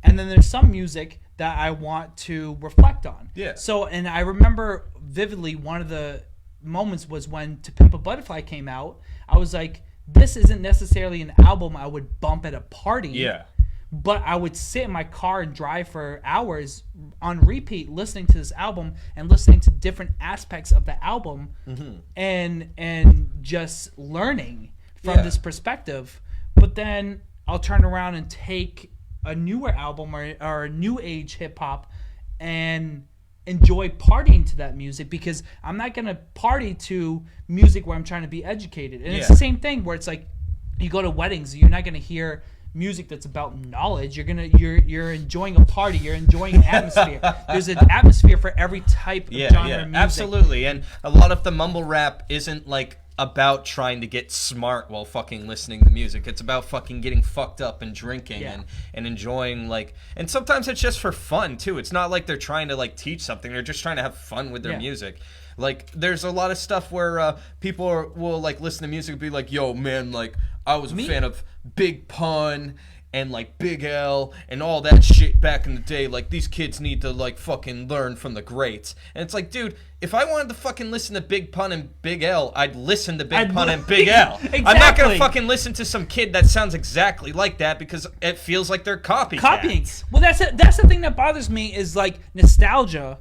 and then there's some music that I want to reflect on. Yeah. So, and I remember vividly one of the moments was when To Pimp a Butterfly came out. I was like, this isn't necessarily an album I would bump at a party. Yeah. But I would sit in my car and drive for hours on repeat listening to this album and listening to different aspects of the album, and just learning from this perspective. But then I'll turn around and take a newer album or a new age hip hop and enjoy partying to that music, because I'm not going to party to music where I'm trying to be educated. And it's the same thing where it's like you go to weddings, you're not going to hear music that's about knowledge. You're enjoying a party. You're enjoying an atmosphere. There's an atmosphere for every type of genre of music. Absolutely. And a lot of the mumble rap isn't about trying to get smart while fucking listening to music. It's about fucking getting fucked up and drinking and enjoying and sometimes it's just for fun too. It's not like they're trying to teach something. They're just trying to have fun with their music. There's a lot of stuff where people will listen to music and be like, yo man, I was a fan of Big Pun and Big L and all that shit back in the day. These kids need to fucking learn from the greats. And it's dude, if I wanted to fucking listen to Big Pun and Big L, I'd listen to Big Pun and Big L. Exactly. I'm not gonna fucking listen to some kid that sounds exactly like that because it feels like they're copying. Well, that's the thing that bothers me is nostalgia.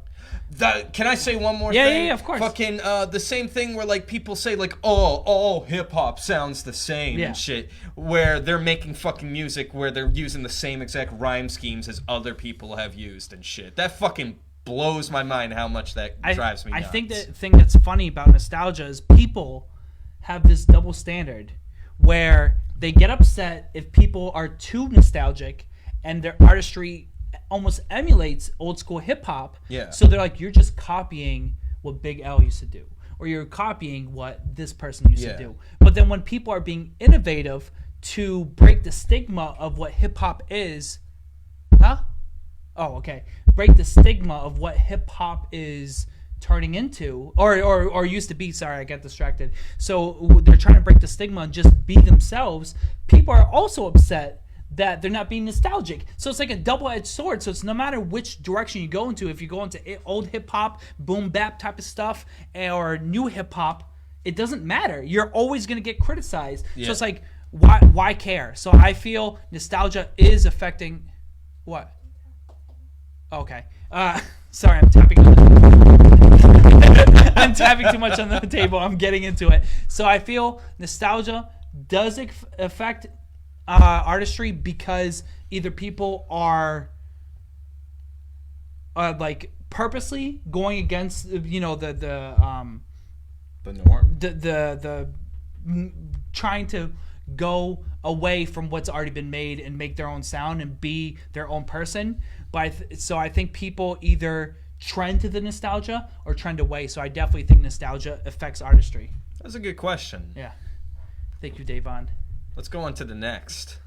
Can I say one more thing? Yeah, of course. Fucking the same thing where people say all hip hop sounds the same and shit, where they're making fucking music where they're using the same exact rhyme schemes as other people have used and shit. That fucking blows my mind how much that drives me nuts. I think the thing that's funny about nostalgia is people have this double standard where they get upset if people are too nostalgic and their artistry almost emulates old school hip hop. Yeah. So they're you're just copying what Big L used to do, or you're copying what this person used to do. But then when people are being innovative to break the stigma of what hip hop is, break the stigma of what hip hop is turning into, or used to be. Sorry, I got distracted. So they're trying to break the stigma and just be themselves. People are also upset that they're not being nostalgic. So it's like a double-edged sword. So it's no matter which direction you go into, if you go into old hip-hop, boom bap type of stuff, or new hip-hop, it doesn't matter. You're always going to get criticized. Yeah. So it's like, why care? So I feel nostalgia is affecting what? Okay. Sorry, I'm tapping I'm tapping too much on the table. I'm getting into it. So I feel nostalgia does affect artistry because either people are like purposely going against the norm, the trying to go away from what's already been made and make their own sound and be their own person. So I think people either trend to the nostalgia or trend away. So I definitely think nostalgia affects artistry. That's a good question. Yeah. Thank you, Davon. Let's go on to the next.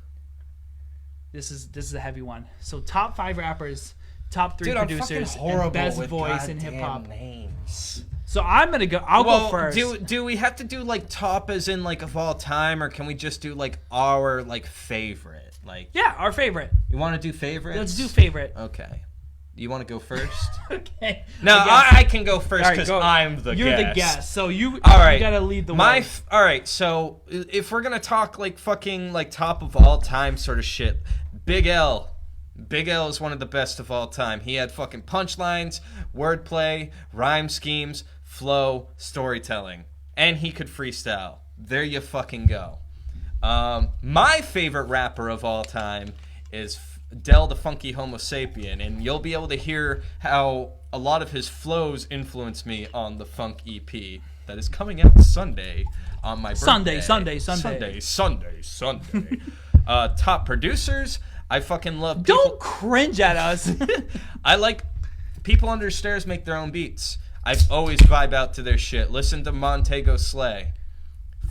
This is a heavy one. So top 5 rappers, top 3 Dude, producers, and best voice in hip hop names. So I'm gonna go. I'll go first. Do we have to do like top as in like of all time, or can we just do like our like favorite? Like our favorite. You want to do favorites? Let's do favorite. Okay. You want to go first? Okay. No, I can go first because I'm the guest. You're the guest, so you gotta lead the way. All right, so if we're gonna talk like fucking like top of all time sort of shit, Big L is one of the best of all time. He had fucking punchlines, wordplay, rhyme schemes, flow, storytelling, and he could freestyle. There you fucking go. My favorite rapper of all time is Del the Funky Homo Sapien, and you'll be able to hear how a lot of his flows influenced me on the Funk EP that is coming out Sunday on my birthday. Sunday. Top producers, I fucking love people. Don't cringe at us. I like people under stairs make their own beats. I always vibe out to their shit. Listen to Montego Slay.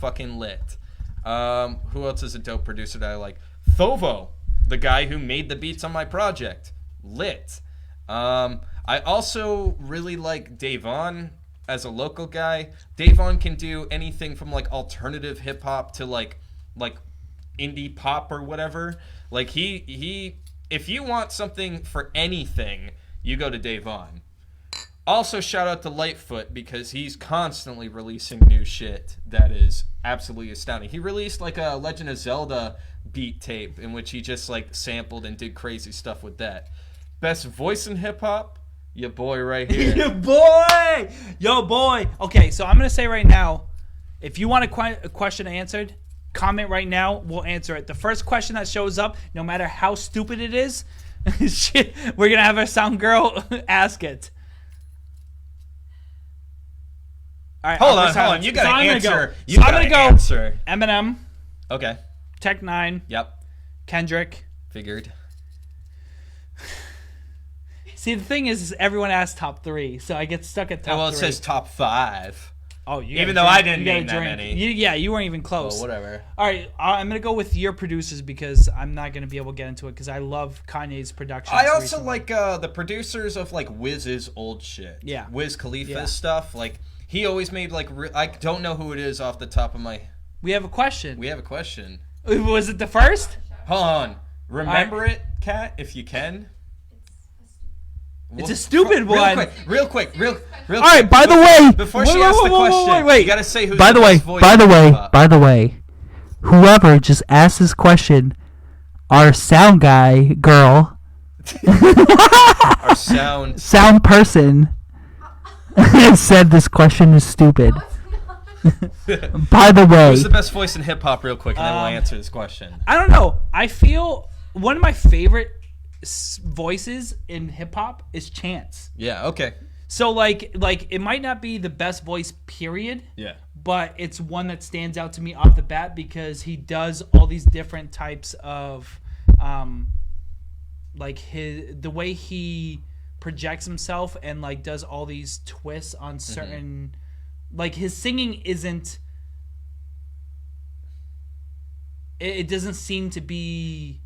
Fucking lit. Who else is a dope producer that I like? Thovo, the guy who made the beats on my project. Lit. I also really like Davon as a local guy. Davon can do anything from like alternative hip hop to like indie pop or whatever. Like he if you want something for anything, you go to Davon. Also shout out to Lightfoot because he's constantly releasing new shit that is absolutely astounding. He released like a Legend of Zelda beat tape in which he just like sampled and did crazy stuff with that. Best voice in hip hop, your boy right here. Yo boy. Okay, so I'm gonna say right now, if you want a question answered, comment right now. We'll answer it. The first question that shows up, no matter how stupid it is, shit, we're gonna have our sound girl ask it. All right, hold on. You gotta answer. I'm gonna go Eminem. Okay. Tech 9. Yep. Kendrick. Figured. See, the thing is everyone asks top 3, so I get stuck at top 3. Well, it says top 5. Oh, you even though I didn't name that many. You weren't even close. Well, whatever. All right, I'm gonna go with your producers because I'm not gonna be able to get into it because I love Kanye's production. I also like the producers of like Wiz's old shit. Yeah. Wiz Khalifa's stuff. Like he always made like I don't know who it is off the top of my. We have a question. Was it the first? Hold on. Remember it, Kat, if you can. It's a stupid one. Real quick. All right, by the way, before she asks the question, you gotta say who's the best voice. By the way, whoever just asked this question, our sound girl, our sound person, said this question is stupid. By the way, who's the best voice in hip hop? Real quick, and then we'll answer this question. I don't know. I feel one of my favorite voices in hip hop is Chance. Yeah. Okay. So like it might not be the best voice, period. Yeah. But it's one that stands out to me off the bat because he does all these different types of, like the way he projects himself and like does all these twists on certain. Like his singing isn't. It doesn't seem to be.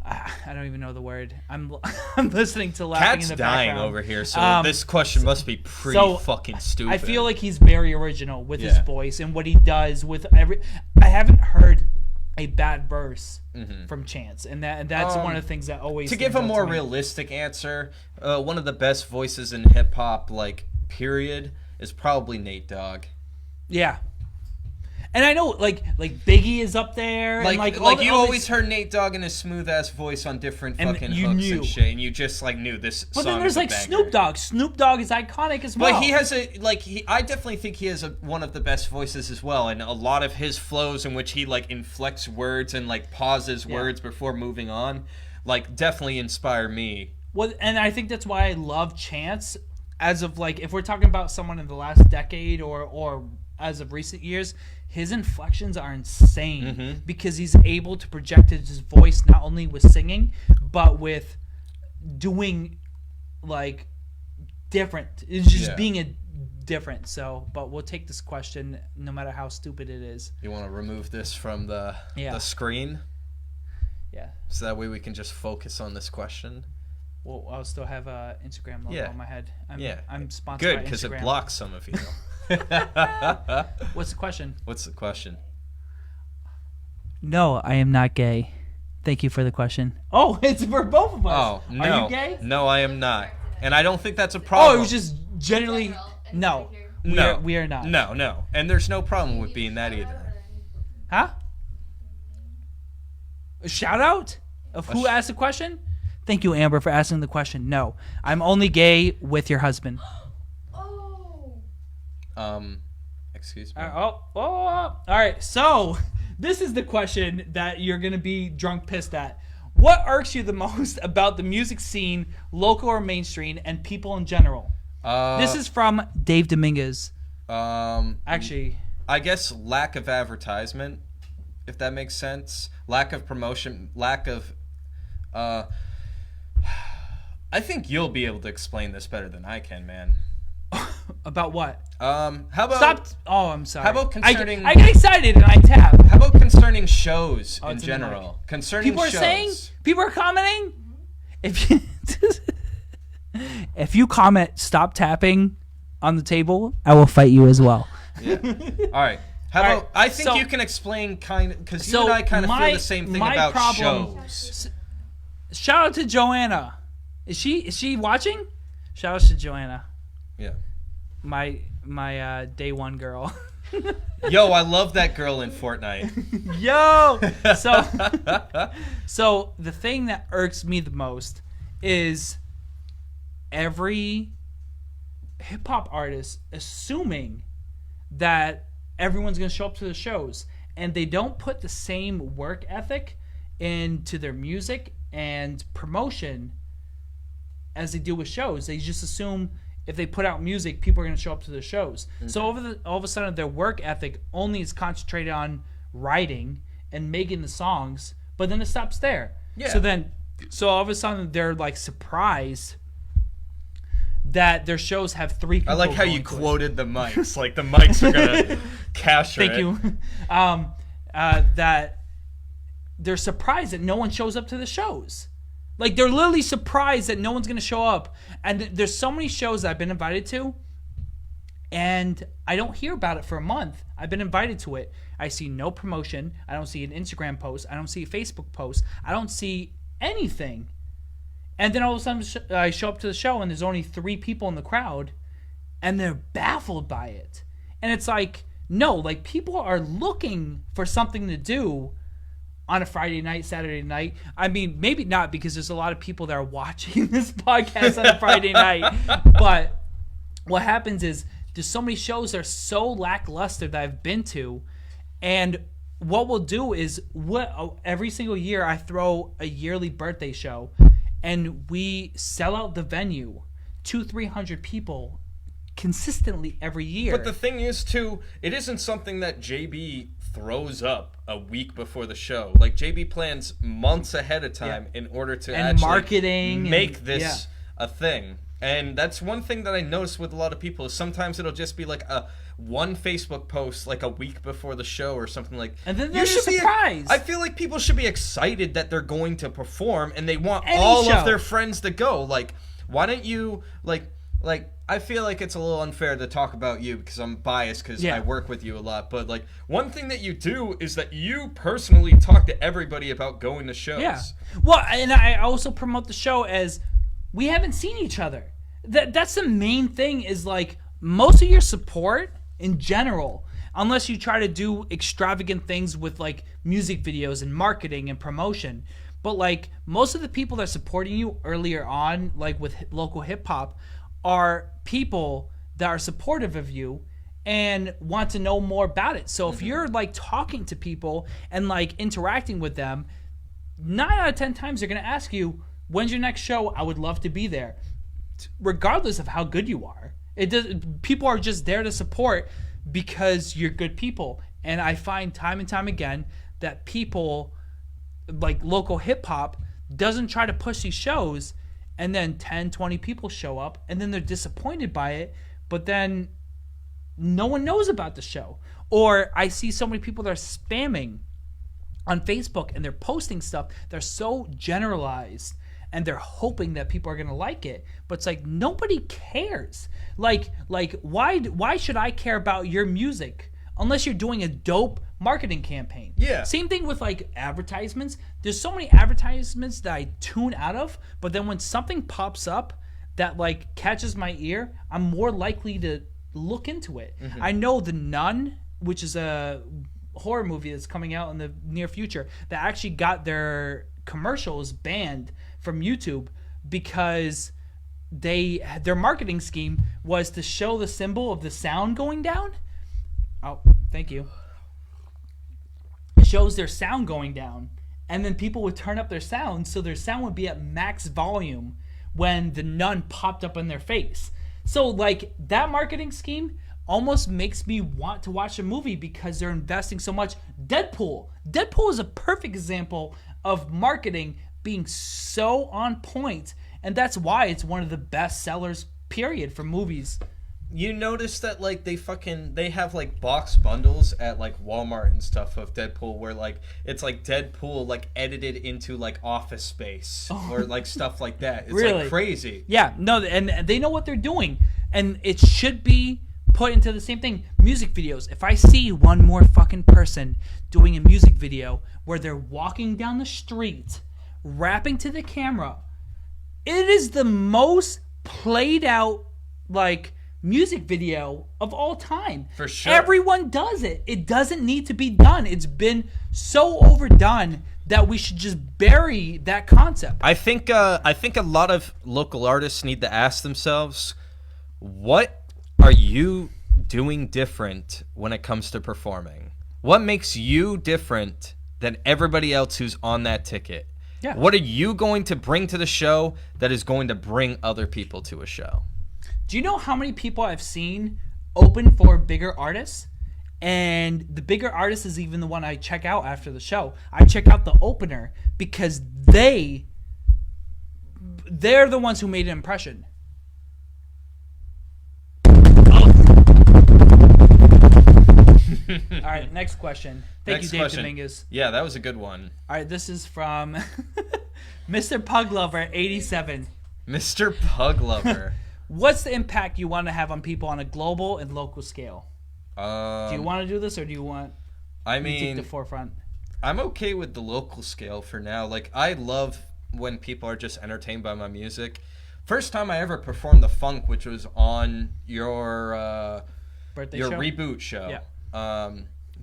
I don't even know the word. I'm listening to laughing in the background. Cat's dying over here, so this question must be pretty fucking stupid. I feel like he's very original with his voice and what he does with every. I haven't heard a bad verse from Chance, and that's one of the things that always. To give a more realistic answer, one of the best voices in hip hop, like period, is probably Nate Dogg. Yeah. And I know, like Biggie is up there. Like and you always heard Nate Dogg in his smooth-ass voice on different fucking hooks and shit, and you just, like, knew this song. But then there's, like, Snoop Dogg. Snoop Dogg is iconic as well. But he has I definitely think he has one of the best voices as well, and a lot of his flows in which he, like, inflects words and, like, pauses words before moving on, like, definitely inspire me. Well, and I think that's why I love Chance, as of, like, if we're talking about someone in the last decade or as of recent years, his inflections are insane because he's able to project his voice not only with singing, but with doing, like, different. It's just being different. So, but we'll take this question no matter how stupid it is. You want to remove this from the screen? Yeah. So that way we can just focus on this question? Well, I'll still have a Instagram logo on my head. I'm sponsored Good, by Instagram. because it blocks some of you. What's the question? No, I am not gay. Thank you for the question. Oh, it's for both of us. Oh, no. Are you gay? No, I am not. And I don't think that's a problem. Oh, it was just generally... No. We are not. No. And there's no problem with being that either. Huh? A shout out of who asked the question? Thank you, Amber, for asking the question. No, I'm only gay with your husband. Excuse me. All right. So this is the question that you're gonna be drunk pissed at. What irks you the most about the music scene, local or mainstream, and people in general? This is from Dave Dominguez. Actually, I guess lack of advertisement, if that makes sense. Lack of promotion. Lack of. I think you'll be able to explain this better than I can, man. About what? How about stop? Oh, I'm sorry. How about concerning? I get excited and I tap. How about concerning shows in general? Concerning people are shows. saying, people are commenting. If you comment, stop tapping on the table, I will fight you as well. Yeah. All right. How about? I think you can explain kind of because you and I kind of feel the same thing about shows. Shout out to Joanna. Is she watching? Shout out to Joanna. Yeah. My day one girl. Yo, I love that girl in Fortnite. Yo. So the thing that irks me the most is every hip hop artist assuming that everyone's going to show up to the shows, and they don't put the same work ethic into their music and promotion as they do with shows. They just assume if they put out music, people are going to show up to the shows. Mm-hmm. So all of a sudden, their work ethic only is concentrated on writing and making the songs, but then it stops there. Yeah. So all of a sudden, they're like surprised that their shows have 3 people. I like how you quoted the mics. Like the mics are gonna capture it. Thank you. That they're surprised that no one shows up to the shows. Like they're literally surprised that no one's gonna show up. And there's so many shows that I've been invited to, and I don't hear about it for a month. I've been invited to it. I see no promotion. I don't see an Instagram post. I don't see a Facebook post. I don't see anything. And then all of a sudden I show up to the show and there's only 3 people in the crowd and they're baffled by it. And it's like, no, like people are looking for something to do on a Friday night, Saturday night. I mean, maybe not because there's a lot of people that are watching this podcast on a Friday night. But what happens is there's so many shows that are so lackluster that I've been to. And what we'll do is every single year I throw a yearly birthday show. And we sell out the venue, 200-300 people consistently every year. But the thing is, too, it isn't something that JB throws up a week before the show. Like, JB plans months ahead of time in order to actually marketing make this a thing. And that's one thing that I notice with a lot of people is sometimes it'll just be like one Facebook post like a week before the show or something like. And then they're surprised. I feel like people should be excited that they're going to perform and they want all of their friends to go. Like, why don't you like like, I feel like it's a little unfair to talk about you because I'm biased because I work with you a lot. But, like, one thing that you do is that you personally talk to everybody about going to shows. Yeah. Well, and I also promote the show as we haven't seen each other. That's the main thing is, like, most of your support in general, unless you try to do extravagant things with, like, music videos and marketing and promotion. But, like, most of the people that are supporting you earlier on, like, with local hip-hop, are people that are supportive of you and want to know more about it. So if you're like talking to people and like interacting with them, 9 out of 10 times they're going to ask you, when's your next show? I would love to be there. Regardless of how good you are. People are just there to support because you're good people. And I find time and time again that people like local hip hop doesn't try to push these shows, and then 10, 20 people show up, and then they're disappointed by it, but then no one knows about the show. Or I see so many people that are spamming on Facebook, and they're posting stuff. They're so generalized, and they're hoping that people are going to like it. But it's like, nobody cares. Like why should I care about your music unless you're doing a dope marketing campaign? Yeah. Same thing with like advertisements. There's so many advertisements that I tune out of, but then when something pops up that like catches my ear, I'm more likely to look into it. I know The Nun, which is a horror movie that's coming out in the near future, that actually got their commercials banned from YouTube because their marketing scheme was to show the symbol of the sound going down. Oh, thank you. It shows their sound going down, and then people would turn up their sound, so their sound would be at max volume when The Nun popped up in their face. So, like, that marketing scheme almost makes me want to watch a movie because they're investing so much. Deadpool is a perfect example of marketing being so on point, and that's why it's one of the best sellers, period, for movies. You notice that like they have like box bundles at like Walmart and stuff of Deadpool where like it's like Deadpool like edited into like Office Space or like stuff like that. It's really? Like crazy. Yeah, no, and they know what they're doing, and it should be put into the same thing. Music videos. If I see one more fucking person doing a music video where they're walking down the street, rapping to the camera, it is the most played out like music video of all time. For sure. Everyone does it. It doesn't need to be done. It's been so overdone that we should just bury that concept. I think a lot of local artists need to ask themselves, what are you doing different when it comes to performing? What makes you different than everybody else who's on that ticket? Yeah. What are you going to bring to the show that is going to bring other people to a show? Do you know how many people I've seen open for bigger artists? And the bigger artist is even the one I check out after the show. I check out the opener because they're the ones who made an impression. All right, next question. Thank you, Dave Dominguez. Yeah, that was a good one. All right, this is from Mr. Puglover 87. Mr. Puglover. What's the impact you want to have on people on a global and local scale? Do you want to do this, or do you want to take the forefront? I'm okay with the local scale for now. Like, I love when people are just entertained by my music. First time I ever performed the funk, which was on your Birthday your show? reboot show. Yeah.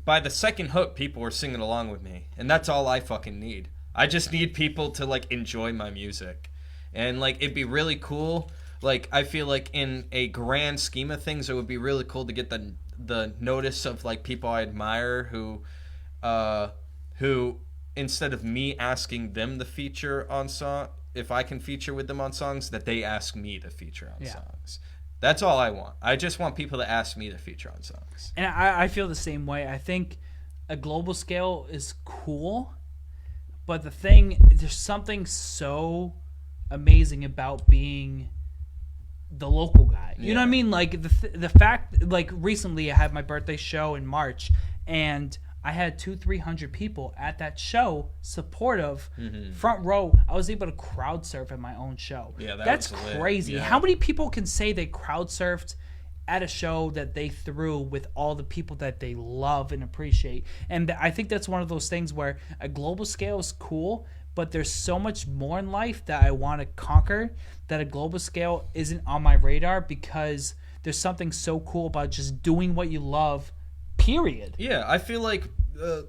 By the second hook, people were singing along with me, and that's all I fucking need. I just need people to like enjoy my music, and like it'd be really cool. Like, I feel like in a grand scheme of things, it would be really cool to get the notice of like people I admire who instead of me asking them to feature on song, if I can feature with them on songs, that they ask me to feature on songs. That's all I want. I just want people to ask me to feature on songs. And I feel the same way. I think a global scale is cool, but there's something so amazing about being the local guy. You know what I mean? Like the fact, like recently I had my birthday show in March, and I had 200-300 people at that show, supportive, front row. I was able to crowd surf at my own show. Yeah, that's crazy. Yeah. How many people can say they crowd surfed at a show that they threw with all the people that they love and appreciate? And I think that's one of those things where a global scale is cool, but there's so much more in life that I want to conquer that a global scale isn't on my radar, because there's something so cool about just doing what you love, period. Yeah, I feel like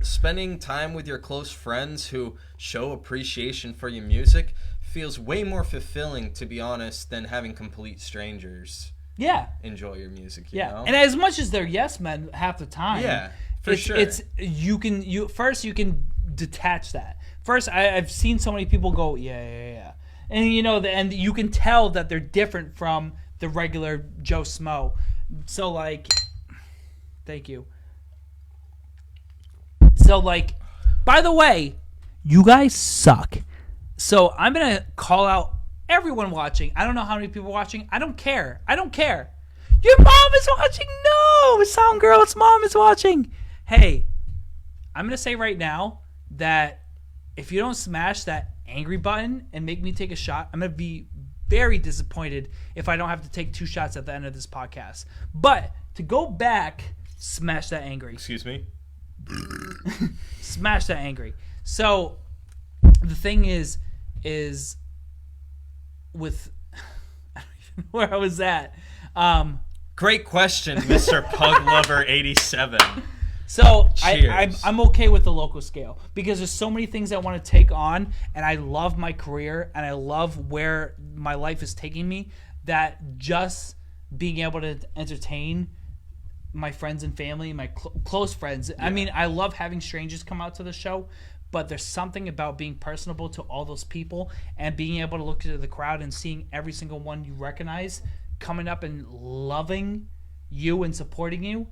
spending time with your close friends who show appreciation for your music feels way more fulfilling, to be honest, than having complete strangers enjoy your music, you know? And as much as they're yes men half the time, sure. It's you can detach that. First, I've seen so many people go, yeah. And and you can tell that they're different from the regular Joe Smo. So like, thank you. So like, by the way, you guys suck. So I'm going to call out everyone watching. I don't know how many people are watching. I don't care. Your mom is watching. No, Sound Girl's mom is watching. Hey, I'm going to say right now that if you don't smash that angry button and make me take a shot, I'm going to be very disappointed if I don't have to take 2 shots at the end of this podcast. But to go back, smash that angry. Excuse me? Smash that angry. So the thing is with I don't even know where I was at. Great question, Mr. Pug Lover 87. So I'm okay with the local scale because there's so many things I want to take on, and I love my career and I love where my life is taking me, that just being able to entertain my friends and family, my close friends. Yeah. I mean, I love having strangers come out to the show, but there's something about being personable to all those people and being able to look into the crowd and seeing every single one you recognize coming up and loving you and supporting you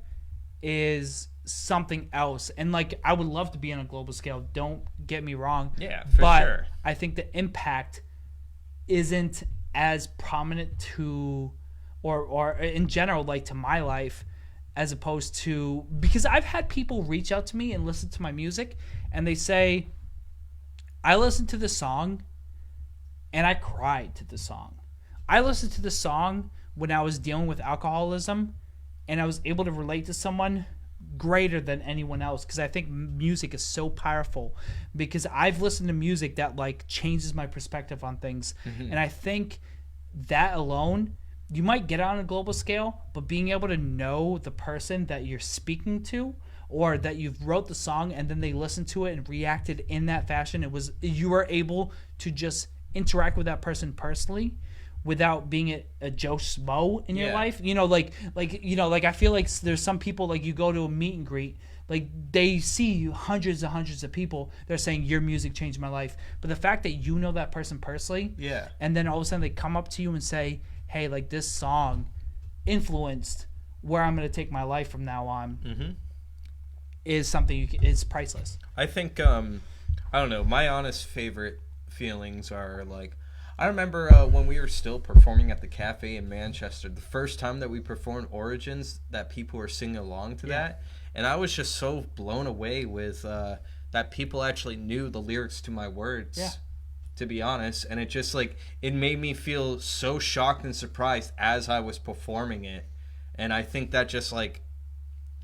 is something else. And like, I would love to be on a global scale, don't get me wrong. Yeah, for sure. I think the impact isn't as prominent to or in general, like to my life, as opposed to, because I've had people reach out to me and listen to my music and they say, I listened to the song and I cried to the song. I listened to the song when I was dealing with alcoholism and I was able to relate to someone greater than anyone else, because I think music is so powerful, because I've listened to music that like changes my perspective on things. Mm-hmm. And I think that alone, you might get on a global scale, but being able to know the person that you're speaking to, or that you've wrote the song and then they listened to it and reacted in that fashion, you were able to just interact with that person personally without being a Joe Smo in your life. I feel like there's some people, like you go to a meet and greet, like they see hundreds and hundreds of people, they're saying your music changed my life. But the fact that you know that person personally, and then all of a sudden they come up to you and say, hey, like this song influenced where I'm going to take my life from now on, is something is priceless. I think, I don't know, my honest favorite feelings are like, I remember when we were still performing at the cafe in Manchester, the first time that we performed Origins, that people were singing along to that. And I was just so blown away with that people actually knew the lyrics to my words, to be honest. And it just like, it made me feel so shocked and surprised as I was performing it. And I think that just like,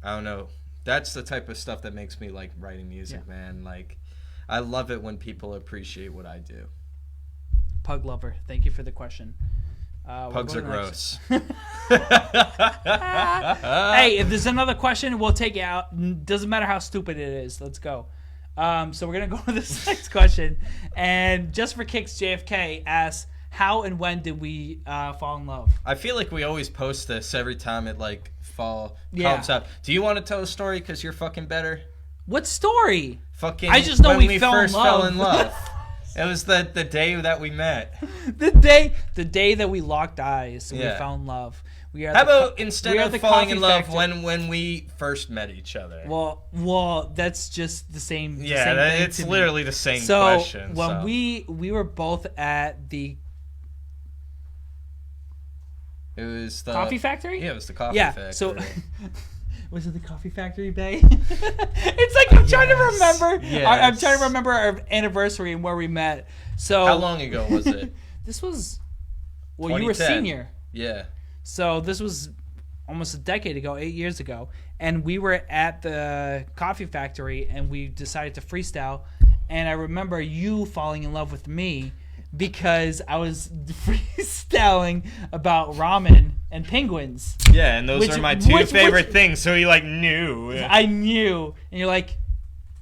I don't know, that's the type of stuff that makes me like writing music, man. Like, I love it when people appreciate what I do. Pug Lover, thank you for the question. Pugs are gross. Hey, if there's another question, we'll take it out. Doesn't matter how stupid it is. Let's go. So we're going to go to this next question. And just for kicks, JFK asks, how and when did we fall in love? I feel like we always post this every time it like comes up. Do you want to tell a story because you're fucking better? What story? Fucking I just know when we first fell in love. It was the day that we met. The day that we locked eyes and we fell in love. How about instead of falling in love when we first met each other? Well, that's just the same. Yeah, same it's literally the same question. So when we were both at the. It was the coffee factory? Yeah, it was the coffee factory. So Was it the Coffee Factory Bay? It's like I'm trying to remember. Yes. I'm trying to remember our anniversary and where we met. So how long ago was it? This was. Well, you were senior. Yeah. So this was almost a decade ago, 8 years ago, and we were at the Coffee Factory, and we decided to freestyle. And I remember you falling in love with me because I was freestyling about ramen and penguins. Yeah, and those are my two favorite things. So he like knew. I knew, and you're like,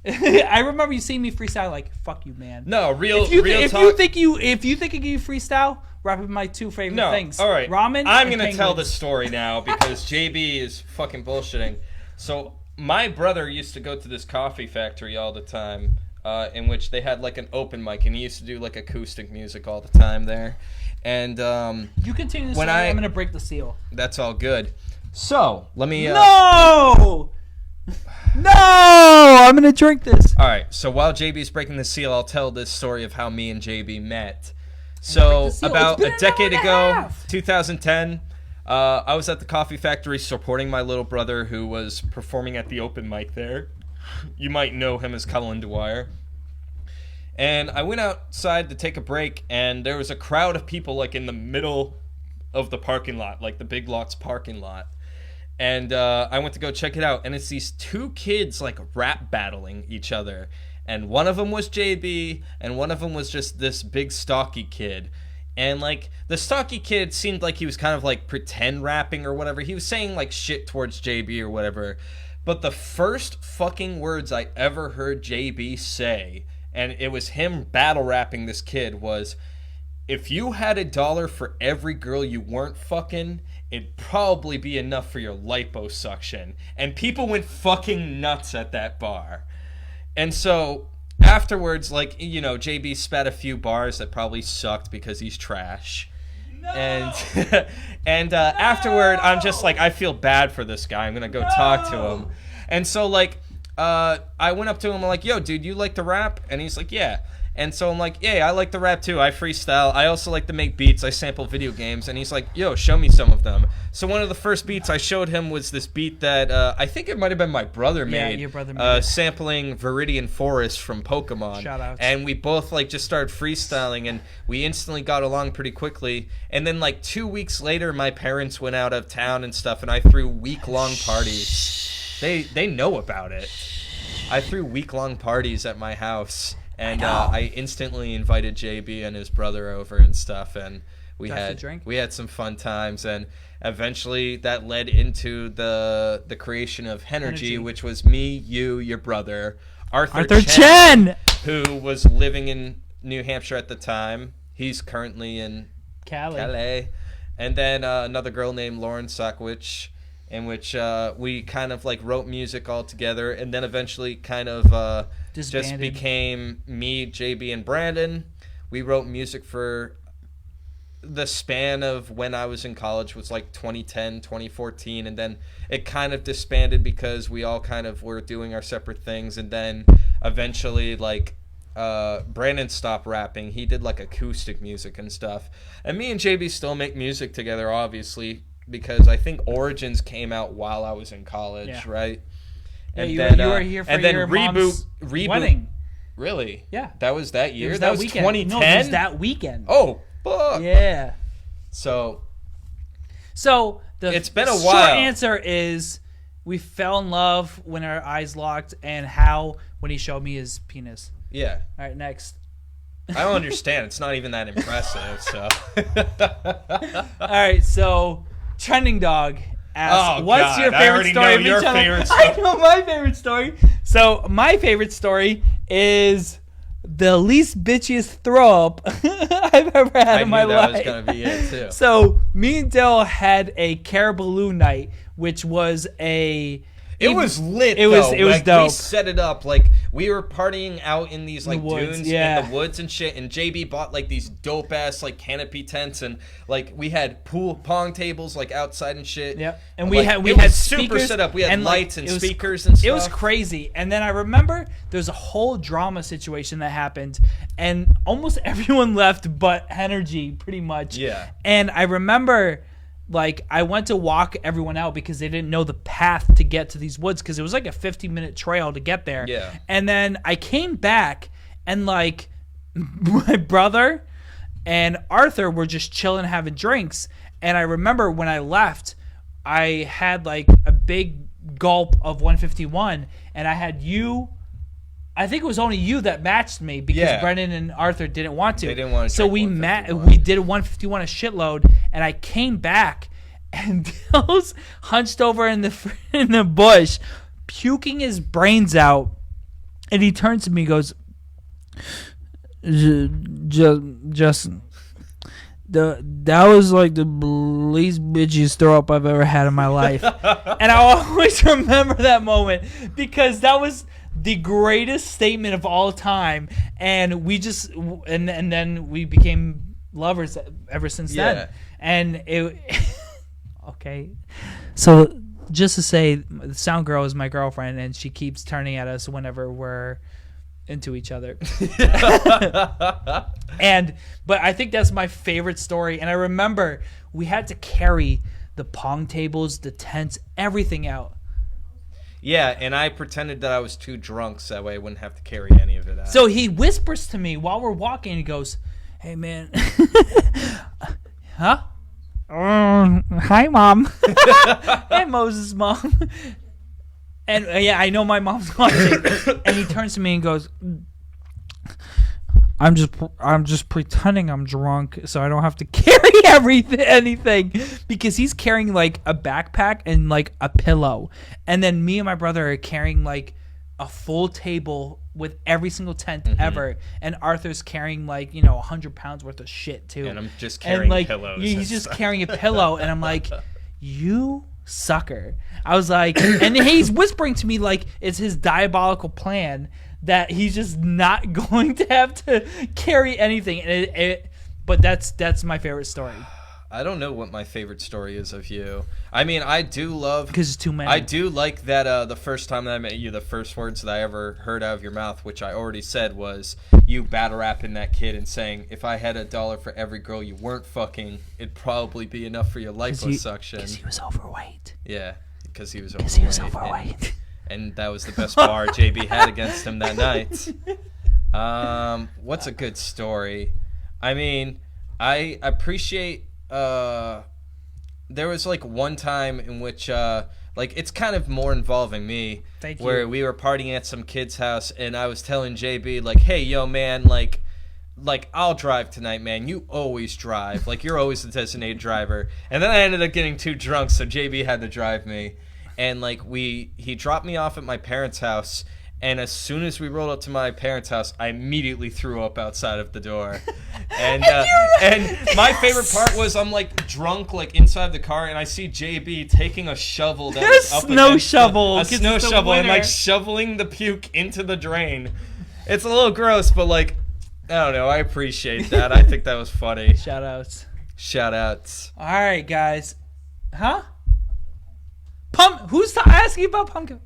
I remember you seeing me freestyle like, "Fuck you, man." No, real talk. If you think you freestyle, wrap up my two favorite things. All right, ramen. I'm gonna tell the story now because JB is fucking bullshitting. So my brother used to go to this coffee factory all the time. In which they had like an open mic, and he used to do like acoustic music all the time there. And you continue this. I'm gonna break the seal. That's all good. So let me. No, I'm gonna drink this. All right. So while JB's breaking the seal, I'll tell this story of how me and JB met. So about a decade ago, 2010. I was at the coffee factory supporting my little brother who was performing at the open mic there. You might know him as Cullen Dwyer. And I went outside to take a break, and there was a crowd of people like in the middle of the parking lot, like the Big Lots parking lot. And I went to go check it out, and it's these two kids like rap battling each other. And one of them was JB, and one of them was just this big stocky kid. And like the stocky kid seemed like he was kind of like pretend rapping or whatever. He was saying like shit towards JB or whatever. But the first fucking words I ever heard JB say, and it was him battle rapping this kid, was, "If you had $1 for every girl you weren't fucking, it'd probably be enough for your liposuction." And people went fucking nuts at that bar. And so afterwards, like, you know, JB spat a few bars that probably sucked because he's trash. No! And afterward, I'm just like, I feel bad for this guy. I'm going to go talk to him. And so, like, I went up to him. I'm like, "Yo, dude, you like to rap?" And he's like, "Yeah." And so I'm like, "Yeah, I like to rap too. I freestyle. I also like to make beats. I sample video games." And he's like, "Yo, show me some of them." So one of the first beats I showed him was this beat that I think it might have been my brother made. Yeah, your brother made it. Sampling Viridian Forest from Pokemon. Shout out. And we both like just started freestyling, and we instantly got along pretty quickly. And then like 2 weeks later, my parents went out of town and stuff, and I threw week-long parties. They know about it. I threw week-long parties at my house. And I instantly invited JB and his brother over and stuff, and we had some fun times, and eventually that led into the creation of Henergy, which was me, you, your brother, Arthur Chen, who was living in New Hampshire at the time. He's currently in Calais. And then another girl named Lauren Sockwich, in which we kind of like wrote music all together, and then eventually kind of just became me, JB, and Brandon. We wrote music for the span of when I was in college, was like 2010, 2014, and then it kind of disbanded because we all kind of were doing our separate things, and then eventually like Brandon stopped rapping. He did like acoustic music and stuff, and me and JB still make music together, obviously, because I think Origins came out while I was in college, right? And you were here for your mom's wedding. Really? Yeah. That was that year? That was weekend. 2010? No, it was that weekend. Oh, fuck. Yeah. So it's been a while. Short answer is we fell in love when our eyes locked, and how when he showed me his penis. Yeah. All right, next. I don't understand. It's not even that impressive. So. All right, so Trending Dog asks, "What's your favorite story?" I know my favorite story. So my favorite story is the least bitchiest throw up I've ever had in my life. I knew that was gonna be it too. So me and Dell had a Caribou night, which was It was lit. It was dope. We set it up like we were partying out in these like dunes in the woods and shit. And JB bought like these dope ass like canopy tents, and like we had pong tables like outside and shit. Yeah, and we had super speakers set up. We had lights and speakers and stuff. It was crazy. And then I remember there's a whole drama situation that happened, and almost everyone left but Henergy, pretty much. Yeah. And I remember like I went to walk everyone out because they didn't know the path to get to these woods because it was like a 15-minute trail to get there. Yeah. And then I came back and like my brother and Arthur were just chilling having drinks. And I remember when I left, I had like a big gulp of 151 and I had you. I think it was only you that matched me because Brendan and Arthur didn't want to. They didn't want to. So we did 151 a shitload, and I came back, and Bill's hunched over in the bush, puking his brains out, and he turns to me and goes, Justin, that was like the least bitchiest throw up I've ever had in my life. And I always remember that moment because that was the greatest statement of all time, and we just and then we became lovers ever since then. And it okay, so just to say, the sound girl is my girlfriend, and she keeps turning at us whenever we're into each other. But I think that's my favorite story. And I remember we had to carry the pong tables, the tents, everything out. Yeah, and I pretended that I was too drunk so that way I wouldn't have to carry any of it out. So he whispers to me while we're walking. He goes, "Hey, man." Huh? Hi, Mom. Hey, Moses' mom. And yeah, I know my mom's watching. And he turns to me and goes, I'm just pretending I'm drunk so I don't have to carry anything, because he's carrying like a backpack and like a pillow, and then me and my brother are carrying like a full table with every single tent ever, and Arthur's carrying like 100 pounds worth of shit too, and I'm just carrying pillows. He's just carrying a pillow, and I'm like, you sucker. I was like, and he's whispering to me like it's his diabolical plan that he's just not going to have to carry anything. And but that's my favorite story. I don't know what my favorite story is of you. I mean, I do love... Because it's too many. I do like that the first time that I met you, the first words that I ever heard out of your mouth, which I already said, was you battle rapping that kid and saying, if I had $1 for every girl you weren't fucking, it'd probably be enough for your liposuction. Because he was overweight. Yeah, because he was overweight. And that was the best bar JB had against him that night. What's a good story? I mean, I appreciate... there was like one time in which like it's kind of more involving me. Thank you. Where we were partying at some kid's house and I was telling JB like, hey yo man, like I'll drive tonight, man, you always drive, like you're always the designated driver. And then I ended up getting too drunk, so JB had to drive me, and like he dropped me off at my parents' house. And as soon as we rolled up to my parents' house, I immediately threw up outside of the door. And my favorite part was I'm like drunk, like inside the car, and I see JB taking a shovel that was up against a snow shovel, and like shoveling the puke into the drain. It's a little gross, but like I don't know, I appreciate that. I think that was funny. Shout outs. All right, guys. Huh? Who's asking about pumpkin?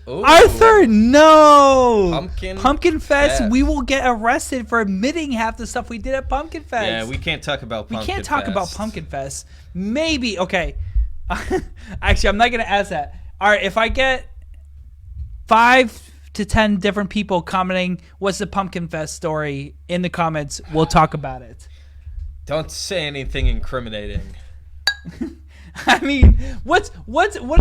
Ooh. Arthur, no! Pumpkin Fest. We will get arrested for admitting half the stuff we did at Pumpkin Fest. Yeah, we can't talk about Pumpkin Fest. We can't talk about Pumpkin Fest. Maybe, okay. Actually, I'm not going to ask that. All right, if I get 5 to 10 different people commenting what's the Pumpkin Fest story in the comments, we'll talk about it. Don't say anything incriminating. I mean, what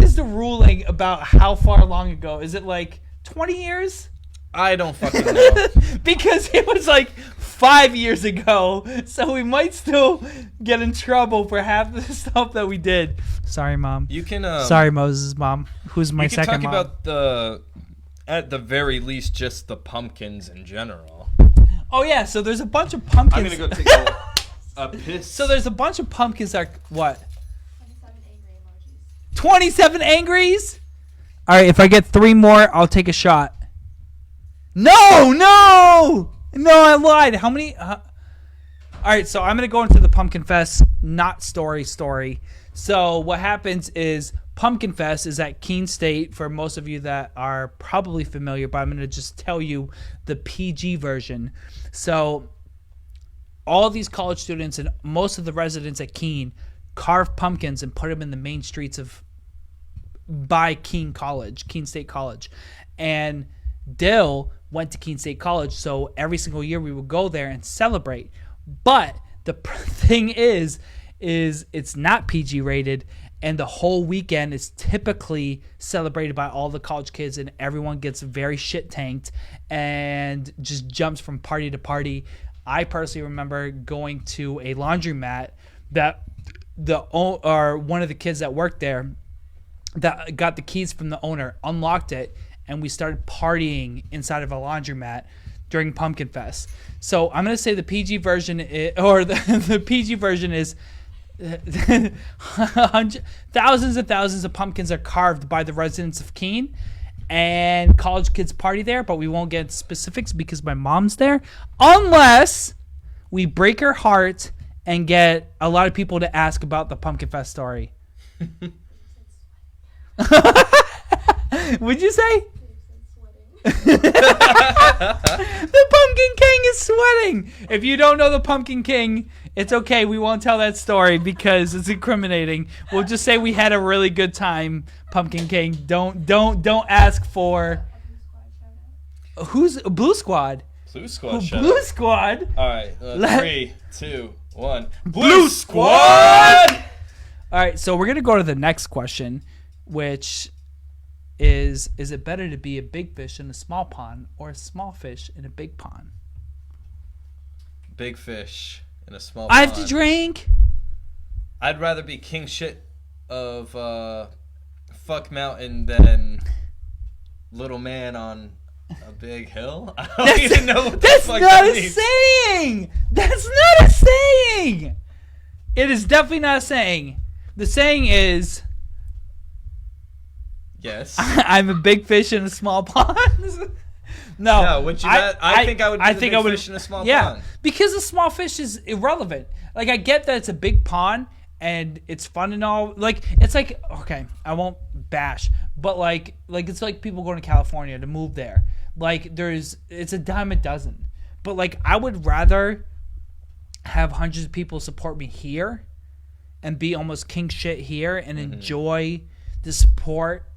is the ruling about how far long ago? Is it like 20 years? I don't fucking know. Because it was like 5 years ago, so we might still get in trouble for half the stuff that we did. Sorry, Mom. You can. Sorry, Moses' mom, who's my second mom. You can talk about at the very least, just the pumpkins in general. Oh yeah, so there's a bunch of pumpkins. I'm gonna go take a piss. So there's a bunch of pumpkins that are what? 27 angries? All right, if I get 3 more, I'll take a shot. No, I lied. How many? All right, so I'm going to go into the Pumpkin Fest, not story. So what happens is Pumpkin Fest is at Keene State, for most of you that are probably familiar, but I'm going to just tell you the PG version. So all these college students and most of the residents at Keene carve pumpkins and put them in the main streets by Keene State College. And Dill went to Keene State College, so every single year we would go there and celebrate. But the thing is it's not PG rated, and the whole weekend is typically celebrated by all the college kids, and everyone gets very shit tanked and just jumps from party to party. I personally remember going to a laundromat that one of the kids that worked there that got the keys from the owner, unlocked it, and we started partying inside of a laundromat during Pumpkin Fest. So I'm going to say the PG version the PG version is thousands and thousands of pumpkins are carved by the residents of Keene, and college kids party there, but we won't get into specifics because my mom's there, unless we break her heart and get a lot of people to ask about the Pumpkin Fest story. Would you say? The Pumpkin King is sweating. If you don't know the Pumpkin King, it's okay. We won't tell that story because it's incriminating. We'll just say we had a really good time, Pumpkin King. Don't ask for who's Blue Squad. Blue Squad. Blue Squad. All right, 3, 2, 1. Blue Squad. All right, so we're gonna go to the next question, which is it better to be a big fish in a small pond or a small fish in a big pond? Big fish in a small I pond. have to drink. I'd rather be king shit of fuck mountain than little man on a big hill. I don't even know what the fuck that means. That's not a saying. That's not a saying. It is definitely not a saying. The saying is, yes, I'm a big fish in a small pond. No, would you not? I think I would be the big fish in a small pond. Yeah, because a small fish is irrelevant. Like, I get that it's a big pond and it's fun and all. Like, it's like, okay, I won't bash, but like it's like people going to California to move there. Like, it's a dime a dozen. But like, I would rather have hundreds of people support me here and be almost king shit here and enjoy the support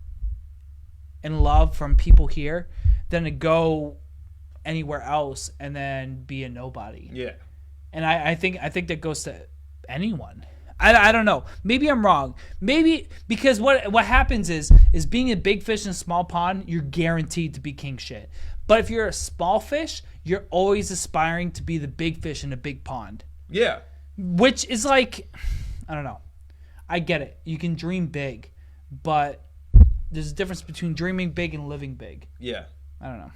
and love from people here than to go anywhere else and then be a nobody. Yeah. And I think that goes to anyone. I don't know. Maybe I'm wrong. Maybe because what happens is being a big fish in a small pond, you're guaranteed to be king shit. But if you're a small fish, you're always aspiring to be the big fish in a big pond. Yeah. Which is like, I don't know. I get it. You can dream big, but there's a difference between dreaming big and living big. Yeah. I don't know.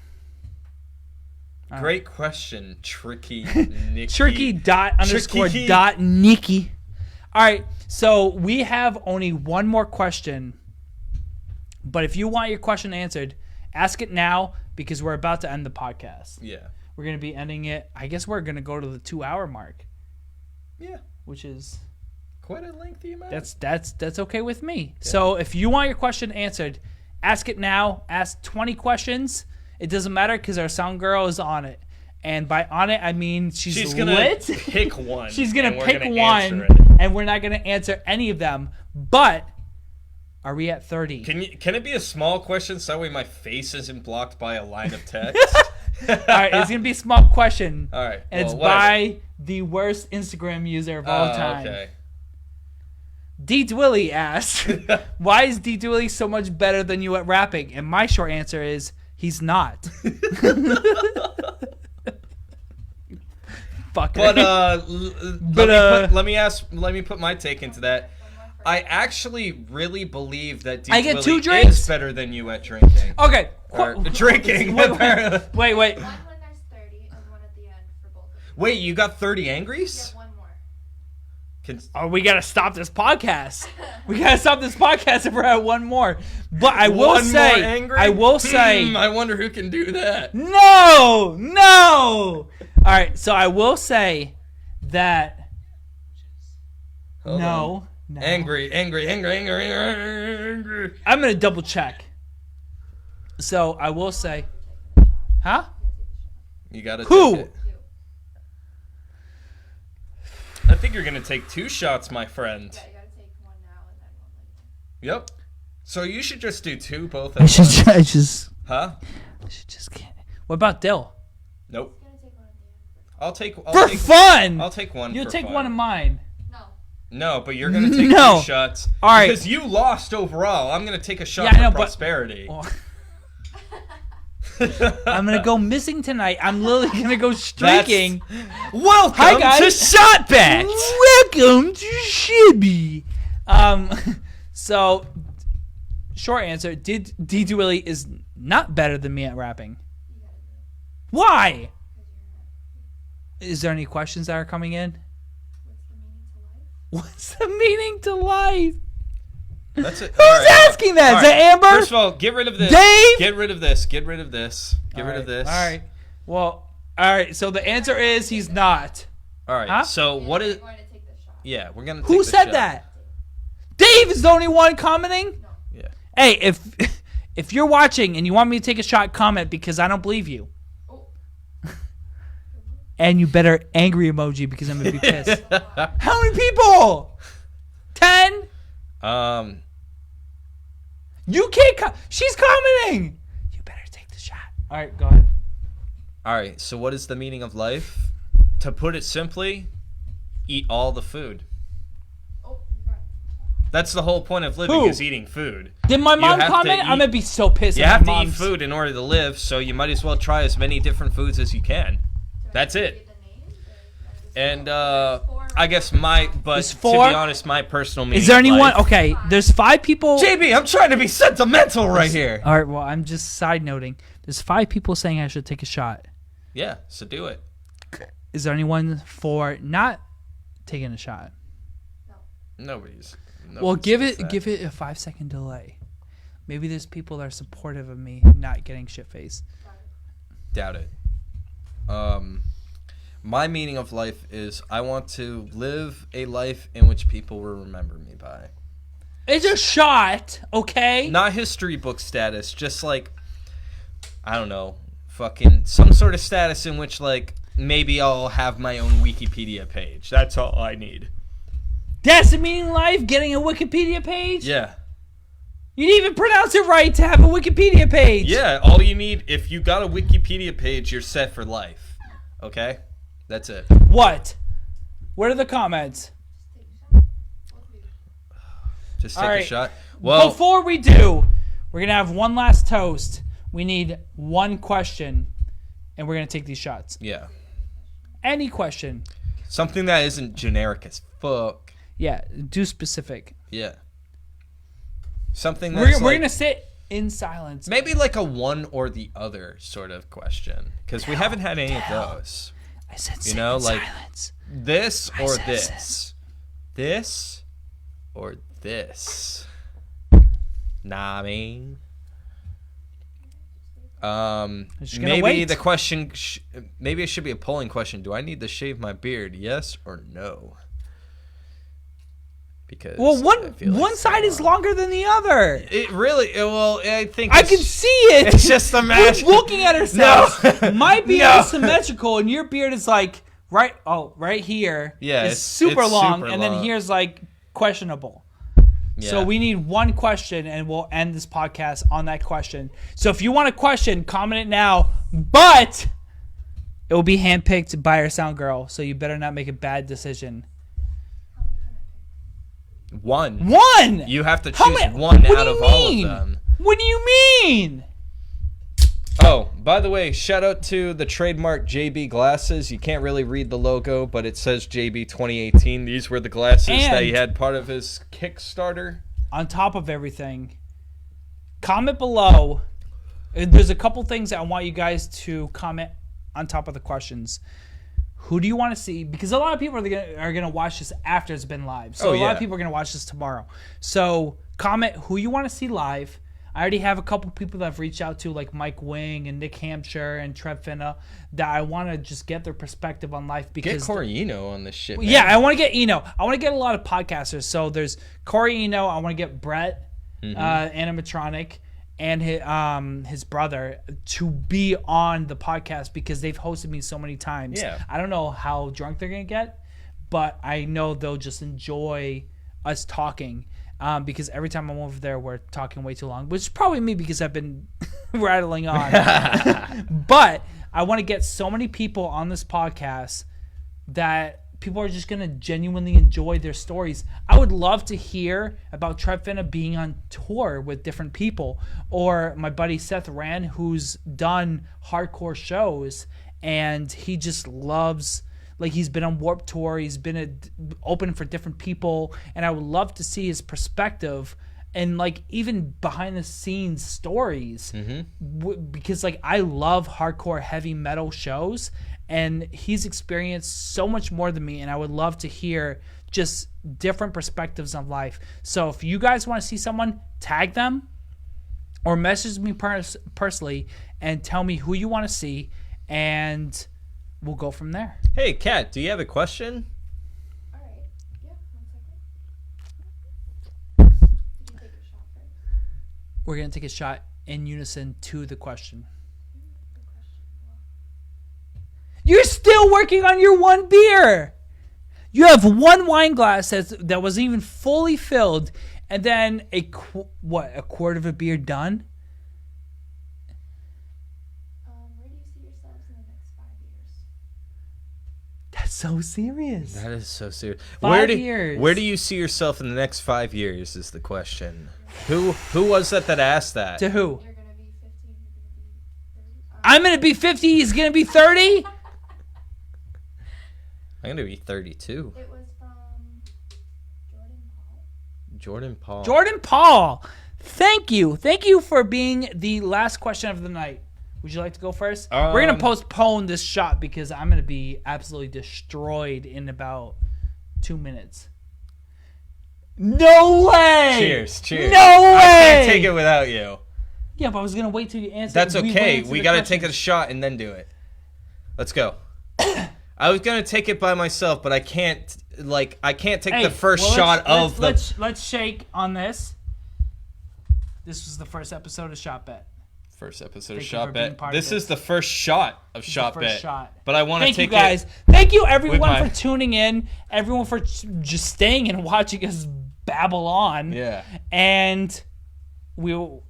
Great question, Tricky Nikki. Tricky_Nikki. All right, so we have only one more question, but if you want your question answered, ask it now because we're about to end the podcast. Yeah. We're going to be ending it. I guess we're going to go to the 2-hour mark. Yeah. Which is quite a lengthy amount. That's okay with me. Yeah. So if you want your question answered, ask it now. Ask 20 questions. It doesn't matter because our sound girl is on it. And by on it, I mean she's gonna lit. Pick one. She's going to pick one, and we're not going to answer any of them. But are we at 30? Can it be a small question so that way my face isn't blocked by a line of text? All right, it's going to be a small question. All right. And it's by the worst Instagram user of all time. Okay. DDwili asks, why is DDwili so much better than you at rapping? And my short answer is, he's not. Fucker. Let me put my take into that. I actually really believe that DDwili is better than you at drinking. Okay. Drinking. Wait. One when there's 30 and one at the end for both of them. Wait, you got 30 angries? Yeah, one more. We got to stop this podcast. We got to stop this podcast if we're at one more. But I will say, I wonder who can do that. No. All right, so I will say that. No. Angry. I'm gonna double check. So I will say, huh? You gotta. Who? Take it. I think you're gonna take 2 shots, my friend. Yeah, Yep. So you should just do 2 both. I should just. Huh? I should just can't. What about Dill? Nope. I'll take fun. I'll take one. You'll for take fun. one of mine. No, but you're gonna take 2 shots. All right. Because you lost overall. I'm gonna take a shot for prosperity. I'm gonna go missing tonight. I'm literally gonna go streaking. Welcome Hi, guys. to ShotBet. Welcome to Shibby. So, short answer: DDwili is not better than me at rapping. Why? Is there any questions that are coming in? What's the meaning to life? That's it. Who's asking that? Is that Amber? First of all, get rid of this. Dave? Get rid of this. Get rid of this. Get rid of this. All right. Well, all right. So the answer is he's not. All right. Huh? So what is? Yeah, we're gonna. Who said that? Dave is the only one commenting. No. Yeah. Hey, if you're watching and you want me to take a shot, comment because I don't believe you. And you better angry emoji because I'm gonna be pissed. How many people? 10? You can't. She's commenting. You better take the shot. All right, go ahead. All right. So what is the meaning of life? To put it simply, eat all the food. That's the whole point of living is eating food. Did my mom comment? I'm gonna be so pissed. You have to eat food in order to live, so you might as well try as many different foods as you can. That's it. And I guess to be honest, my personal meaning. Is there anyone? Life, okay, there's 5 people. JB, I'm trying to be sentimental right here. All right, well, I'm just side noting. There's 5 people saying I should take a shot. Yeah, so do it. Is there anyone for not taking a shot? Nobody's Well, give it a 5-second delay. Maybe there's people that are supportive of me not getting shit-faced. Doubt it. My meaning of life is I want to live a life in which people will remember me by. It's a shot, okay? Not history book status, just like, I don't know, fucking some sort of status in which, like, maybe I'll have my own Wikipedia page. That's all I need. That's the meaning of life? Getting a Wikipedia page? Yeah. You didn't even pronounce it right to have a Wikipedia page. Yeah, all you need, if you got a Wikipedia page, you're set for life. Okay? That's it. What? What are the comments? Just take a shot. Well, before we do, we're going to have one last toast. We need one question, and we're going to take these shots. Yeah. Any question. Something that isn't generic as fuck. Yeah, do specific. Yeah. Something that's we're going to sit in silence. Maybe like a one or the other sort of question, because we haven't had any of those. I said sit in silence. This or this. This or this. Nah, I mean. Maybe wait. the question. Maybe it should be a polling question. Do I need to shave my beard? Yes or no? Because one side is longer than the other. It really. Well, I think I can see it. It's just a match. We're looking at ourselves. No. My beard is symmetrical, and your beard is like right here. Yeah, it's super long, super and long. then here's like questionable. Yeah. So we need one question, and we'll end this podcast on that question. So if you want a question, comment it now. But it will be handpicked by our sound girl, so you better not make a bad decision. One. You have to choose one out of all of them. What do you mean? Oh, by the way, shout out to the trademark JB glasses. You can't really read the logo, but it says JB 2018. These were the glasses that he had part of his Kickstarter. On top of everything, comment below. There's a couple things that I want you guys to comment on top of the questions. Who do you want to see? Because a lot of people are gonna watch this after it's been live. So a lot of people are gonna watch this tomorrow. So comment who you want to see live. I already have a couple people that I've reached out to, like Mike Wing and Nick Hampshire and Trev Finna, that I want to just get their perspective on life. Because get Corey Eno on this shit, man. Yeah, I want to get Eno. I want to get a lot of podcasters. So there's Corey Eno. I want to get Brett, Animatronic, and his brother to be on the podcast because they've hosted me so many times. Yeah. I don't know how drunk they're going to get, but I know they'll just enjoy us talking. because every time I'm over there, we're talking way too long, which is probably me because I've been rattling on. But I want to get so many people on this podcast that people are just going to genuinely enjoy their stories. I would love to hear about Trev Finna being on tour with different people, or my buddy Seth Rand, who's done hardcore shows, and he just loves, like, he's been on Warped Tour, he's been open for different people, and I would love to see his perspective and, like, even behind the scenes stories, because, like, I love hardcore heavy metal shows, and he's experienced so much more than me, and I would love to hear just different perspectives on life. So if you guys want to see someone, tag them or message me personally and tell me who you want to see, and we'll go from there. Hey, Kat, do you have a question? All right. Yeah, 1 second. Did you take a shot first? We're going to take a shot in unison to the question. You're still working on your one beer. You have one wine glass that wasn't even fully filled, and then a quart of a beer done? Where do you see yourselves in the next 5 years? That's so serious. That is so serious. 5 years. Where do you see yourself in the next 5 years is the question. Who was that asked that? To who? You're going to be 15, you're going to be 30. I'm going to be 50, he's going to be 30? I'm going to be 32. It was from Jordan Paul. Jordan Paul. Thank you. Thank you for being the last question of the night. Would you like to go first? We're going to postpone this shot because I'm going to be absolutely destroyed in about 2 minutes. No way! Cheers. No way! I can't take it without you. Yeah, but I was going to wait till you answer. That's okay. We got to take a shot and then do it. Let's go. I was going to take it by myself, but I can't take the first shot of the... Let's shake on this. This was the first episode of ShotBet. First episode of ShotBet. This is the first shot of ShotBet. But I want to take it... Thank you, guys. Thank you, everyone, for tuning in. Everyone for just staying and watching us babble on. Yeah. And...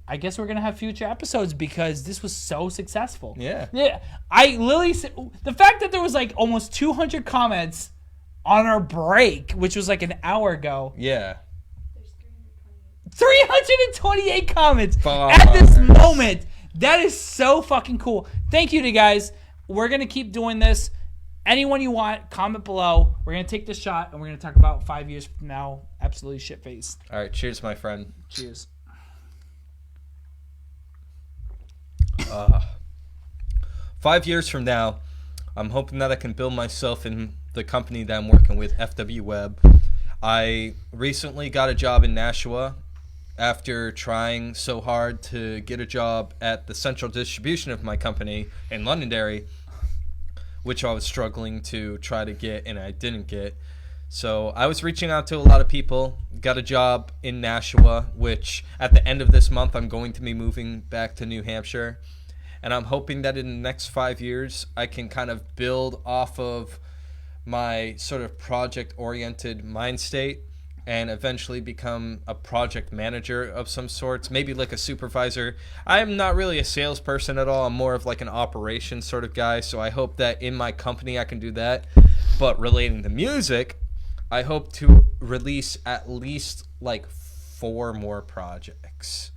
I guess we're gonna have future episodes because this was so successful. Yeah. I literally, the fact that there was like almost 200 comments on our break, which was like an hour ago. Yeah. There's 328 comments at this moment. That is so fucking cool. Thank you to guys. We're gonna keep doing this. Anyone you want, comment below. We're gonna take this shot and we're gonna talk about 5 years from now. Absolutely shit-faced. All right. Cheers, my friend. Cheers. 5 years from now, I'm hoping that I can build myself in the company that I'm working with, FW Web. I recently got a job in Nashua after trying so hard to get a job at the central distribution of my company in Londonderry, which I was struggling to try to get and I didn't get. So I was reaching out to a lot of people, got a job in Nashua, which at the end of this month I'm going to be moving back to New Hampshire. And I'm hoping that in the next 5 years I can kind of build off of my sort of project-oriented mind state and eventually become a project manager of some sorts, maybe like a supervisor. I am not really a salesperson at all. I'm more of like an operations sort of guy. So I hope that in my company I can do that. But relating to music, I hope to release at least like 4 more projects.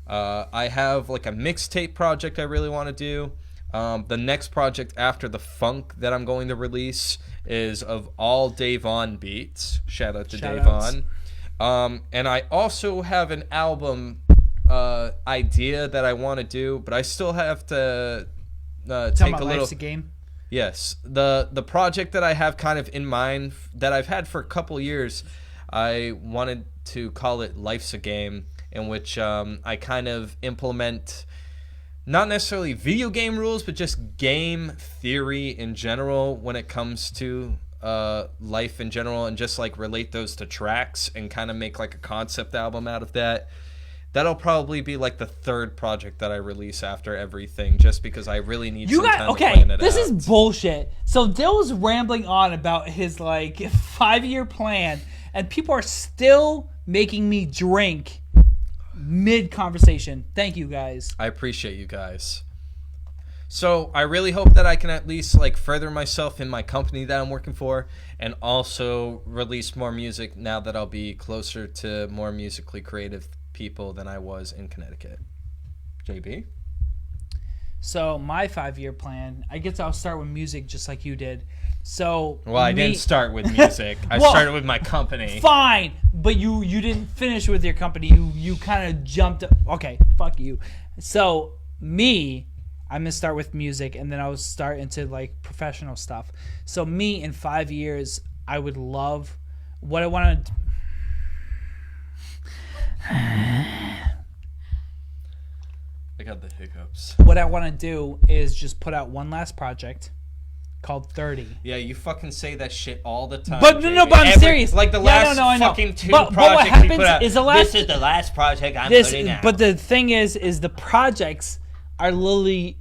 I have like a mixtape project I really want to do. The next project after the funk that I'm going to release is of all Davon beats. Shout out to Davon. And I also have an album idea that I want to do, but I still have to take a little. Life's a Game. Yes, the project that I have kind of in mind that I've had for a couple years, I wanted to call it Life's a Game, in which I kind of implement not necessarily video game rules, but just game theory in general when it comes to life in general, and just like relate those to tracks and kind of make like a concept album out of that. That'll probably be like the 3rd project that I release after everything, just because I really need some time to plan it out. This is bullshit. So Dill's rambling on about his like 5-year plan, and people are still making me drink mid-conversation. Thank you, guys. I appreciate you guys. So I really hope that I can at least like further myself in my company that I'm working for, and also release more music now that I'll be closer to more musically creative people than I was in Connecticut. JB? So my 5-year plan, I guess I'll start with music just like you did. So I didn't start with music. I started with my company. Fine, but you didn't finish with your company. You kind of jumped. Okay, fuck you. So me, I'm gonna start with music, and then I'll start into like professional stuff. So me, in 5 years, I would love what I want to. I got the hiccups. What I want to do is just put out one last project called 30. Yeah, you fucking say that shit all the time. But no, but I'm serious. Like the last fucking two projects what happens we put out. Is the last, this is the last project I'm putting out. But the thing is the projects are literally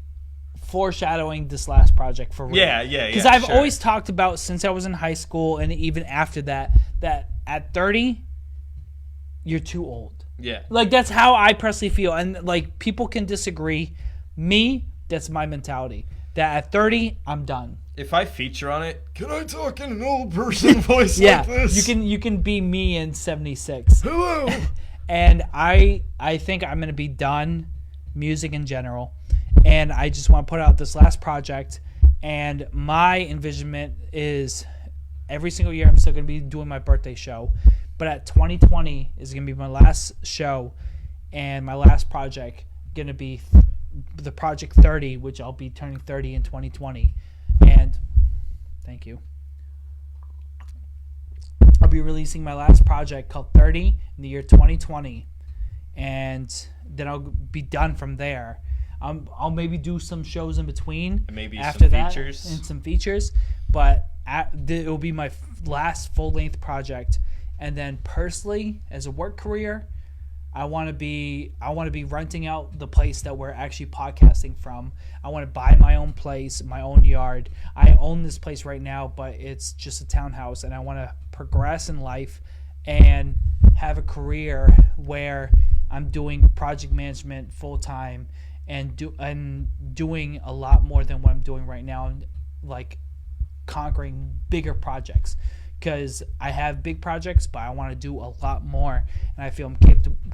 foreshadowing this last project for real. Yeah. Because I've always talked about, since I was in high school and even after that at 30, you're too old. Yeah. Like, that's how I personally feel. And, like, people can disagree. Me, that's my mentality. That at 30, I'm done. If I feature on it, can I talk in an old person voice like this? You can be me in 76. Hello. And I think I'm going to be done music in general. And I just want to put out this last project. And my envisionment is every single year I'm still going to be doing my birthday show. But at 2020 is going to be my last show, and my last project going to be the Project 30, which I'll be turning 30 in 2020. And thank you. I'll be releasing my last project called 30 in the year 2020, and then I'll be done from there. I'll maybe do some shows in between, and maybe after some features. And some features, but it will be my last full-length project. And then personally, as a work career, I want to be renting out the place that we're actually podcasting from. I want to buy my own place, my own yard. I own this place right now, but it's just a townhouse, and I want to progress in life and have a career where I'm doing project management full time and doing a lot more than what I'm doing right now, like conquering bigger projects. Because I have big projects, but I want to do a lot more, and I feel I'm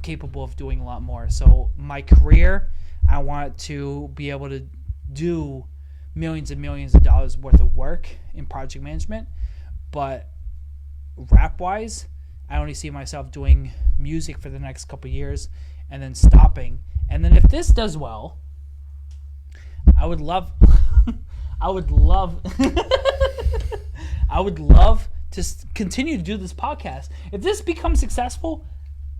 capable of doing a lot more. So my career, I want to be able to do millions and millions of dollars worth of work in project management, but rap-wise, I only see myself doing music for the next couple of years and then stopping. And then if this does well, I would love to continue to do this podcast. If this becomes successful,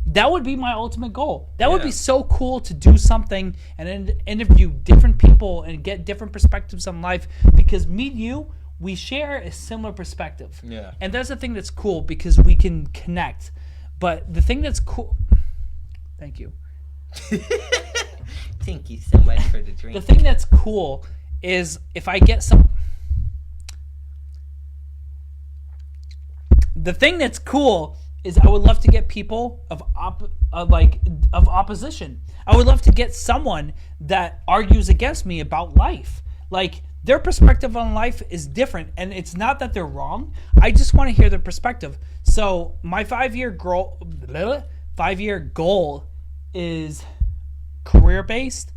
that would be my ultimate goal. That would be so cool to do something and then interview different people and get different perspectives on life, because me and you, we share a similar perspective. Yeah. And that's the thing that's cool, because we can connect. But the thing that's cool... Thank you. Thank you so much for the drink. The thing that's cool is if I get some... The thing that's cool is I would love to get people of opposition. I would love to get someone that argues against me about life. Like, their perspective on life is different, and it's not that they're wrong. I just want to hear their perspective. So my 5-year goal is career-based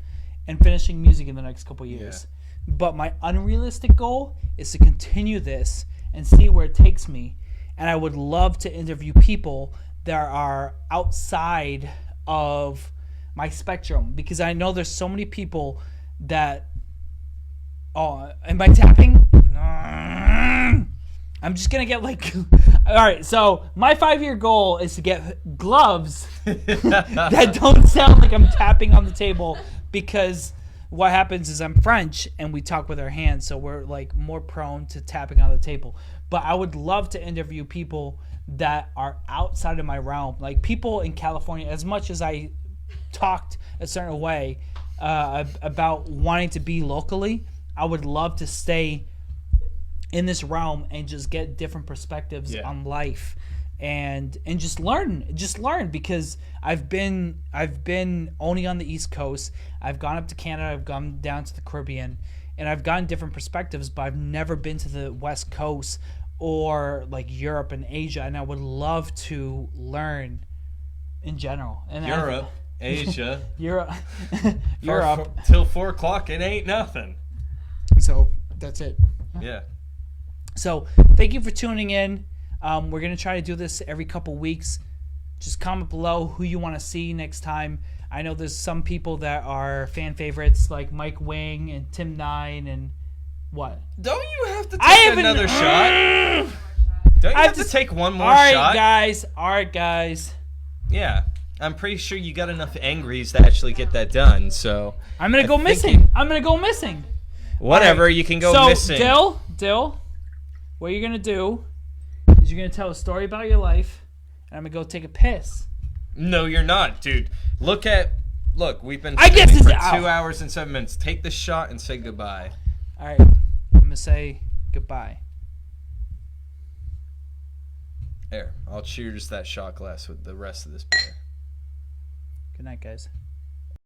and finishing music in the next couple years. Yeah. But my unrealistic goal is to continue this and see where it takes me. And I would love to interview people that are outside of my spectrum, because I know there's so many people that... Oh, am I tapping? I'm just going to get like... All right, so my 5-year goal is to get gloves that don't sound like I'm tapping on the table, because what happens is I'm French and we talk with our hands, so we're like more prone to tapping on the table. But I would love to interview people that are outside of my realm, like people in California. As much as I talked a certain way about wanting to be locally, I would love to stay in this realm and just get different perspectives on life and just learn because I've been only on the East Coast. I've gone up to Canada, I've gone down to the Caribbean, and I've gotten different perspectives, but I've never been to the West Coast or like Europe and Asia, and I would love to learn in general. And Europe, Asia, Europe, till 4 o'clock, it ain't nothing. So that's it. Yeah. So thank you for tuning in. We're gonna try to do this every couple weeks. Just comment below who you want to see next time. I know there's some people that are fan favorites like Mike Wing and Tim Nine and what? Don't you have to take another shot? Don't you have to take one more shot? All right, guys. Yeah, I'm pretty sure you got enough angries to actually get that done. So I'm gonna go missing. Whatever, right. You can go missing. So Dill, what you're gonna do is you're gonna tell a story about your life, and I'm gonna go take a piss. No, you're not, dude. Look, we've been filming for 2 hours and 7 minutes. Take the shot and say goodbye. All right, I'm gonna say goodbye. There, I'll cheers that shot glass with the rest of this beer. Good night, guys.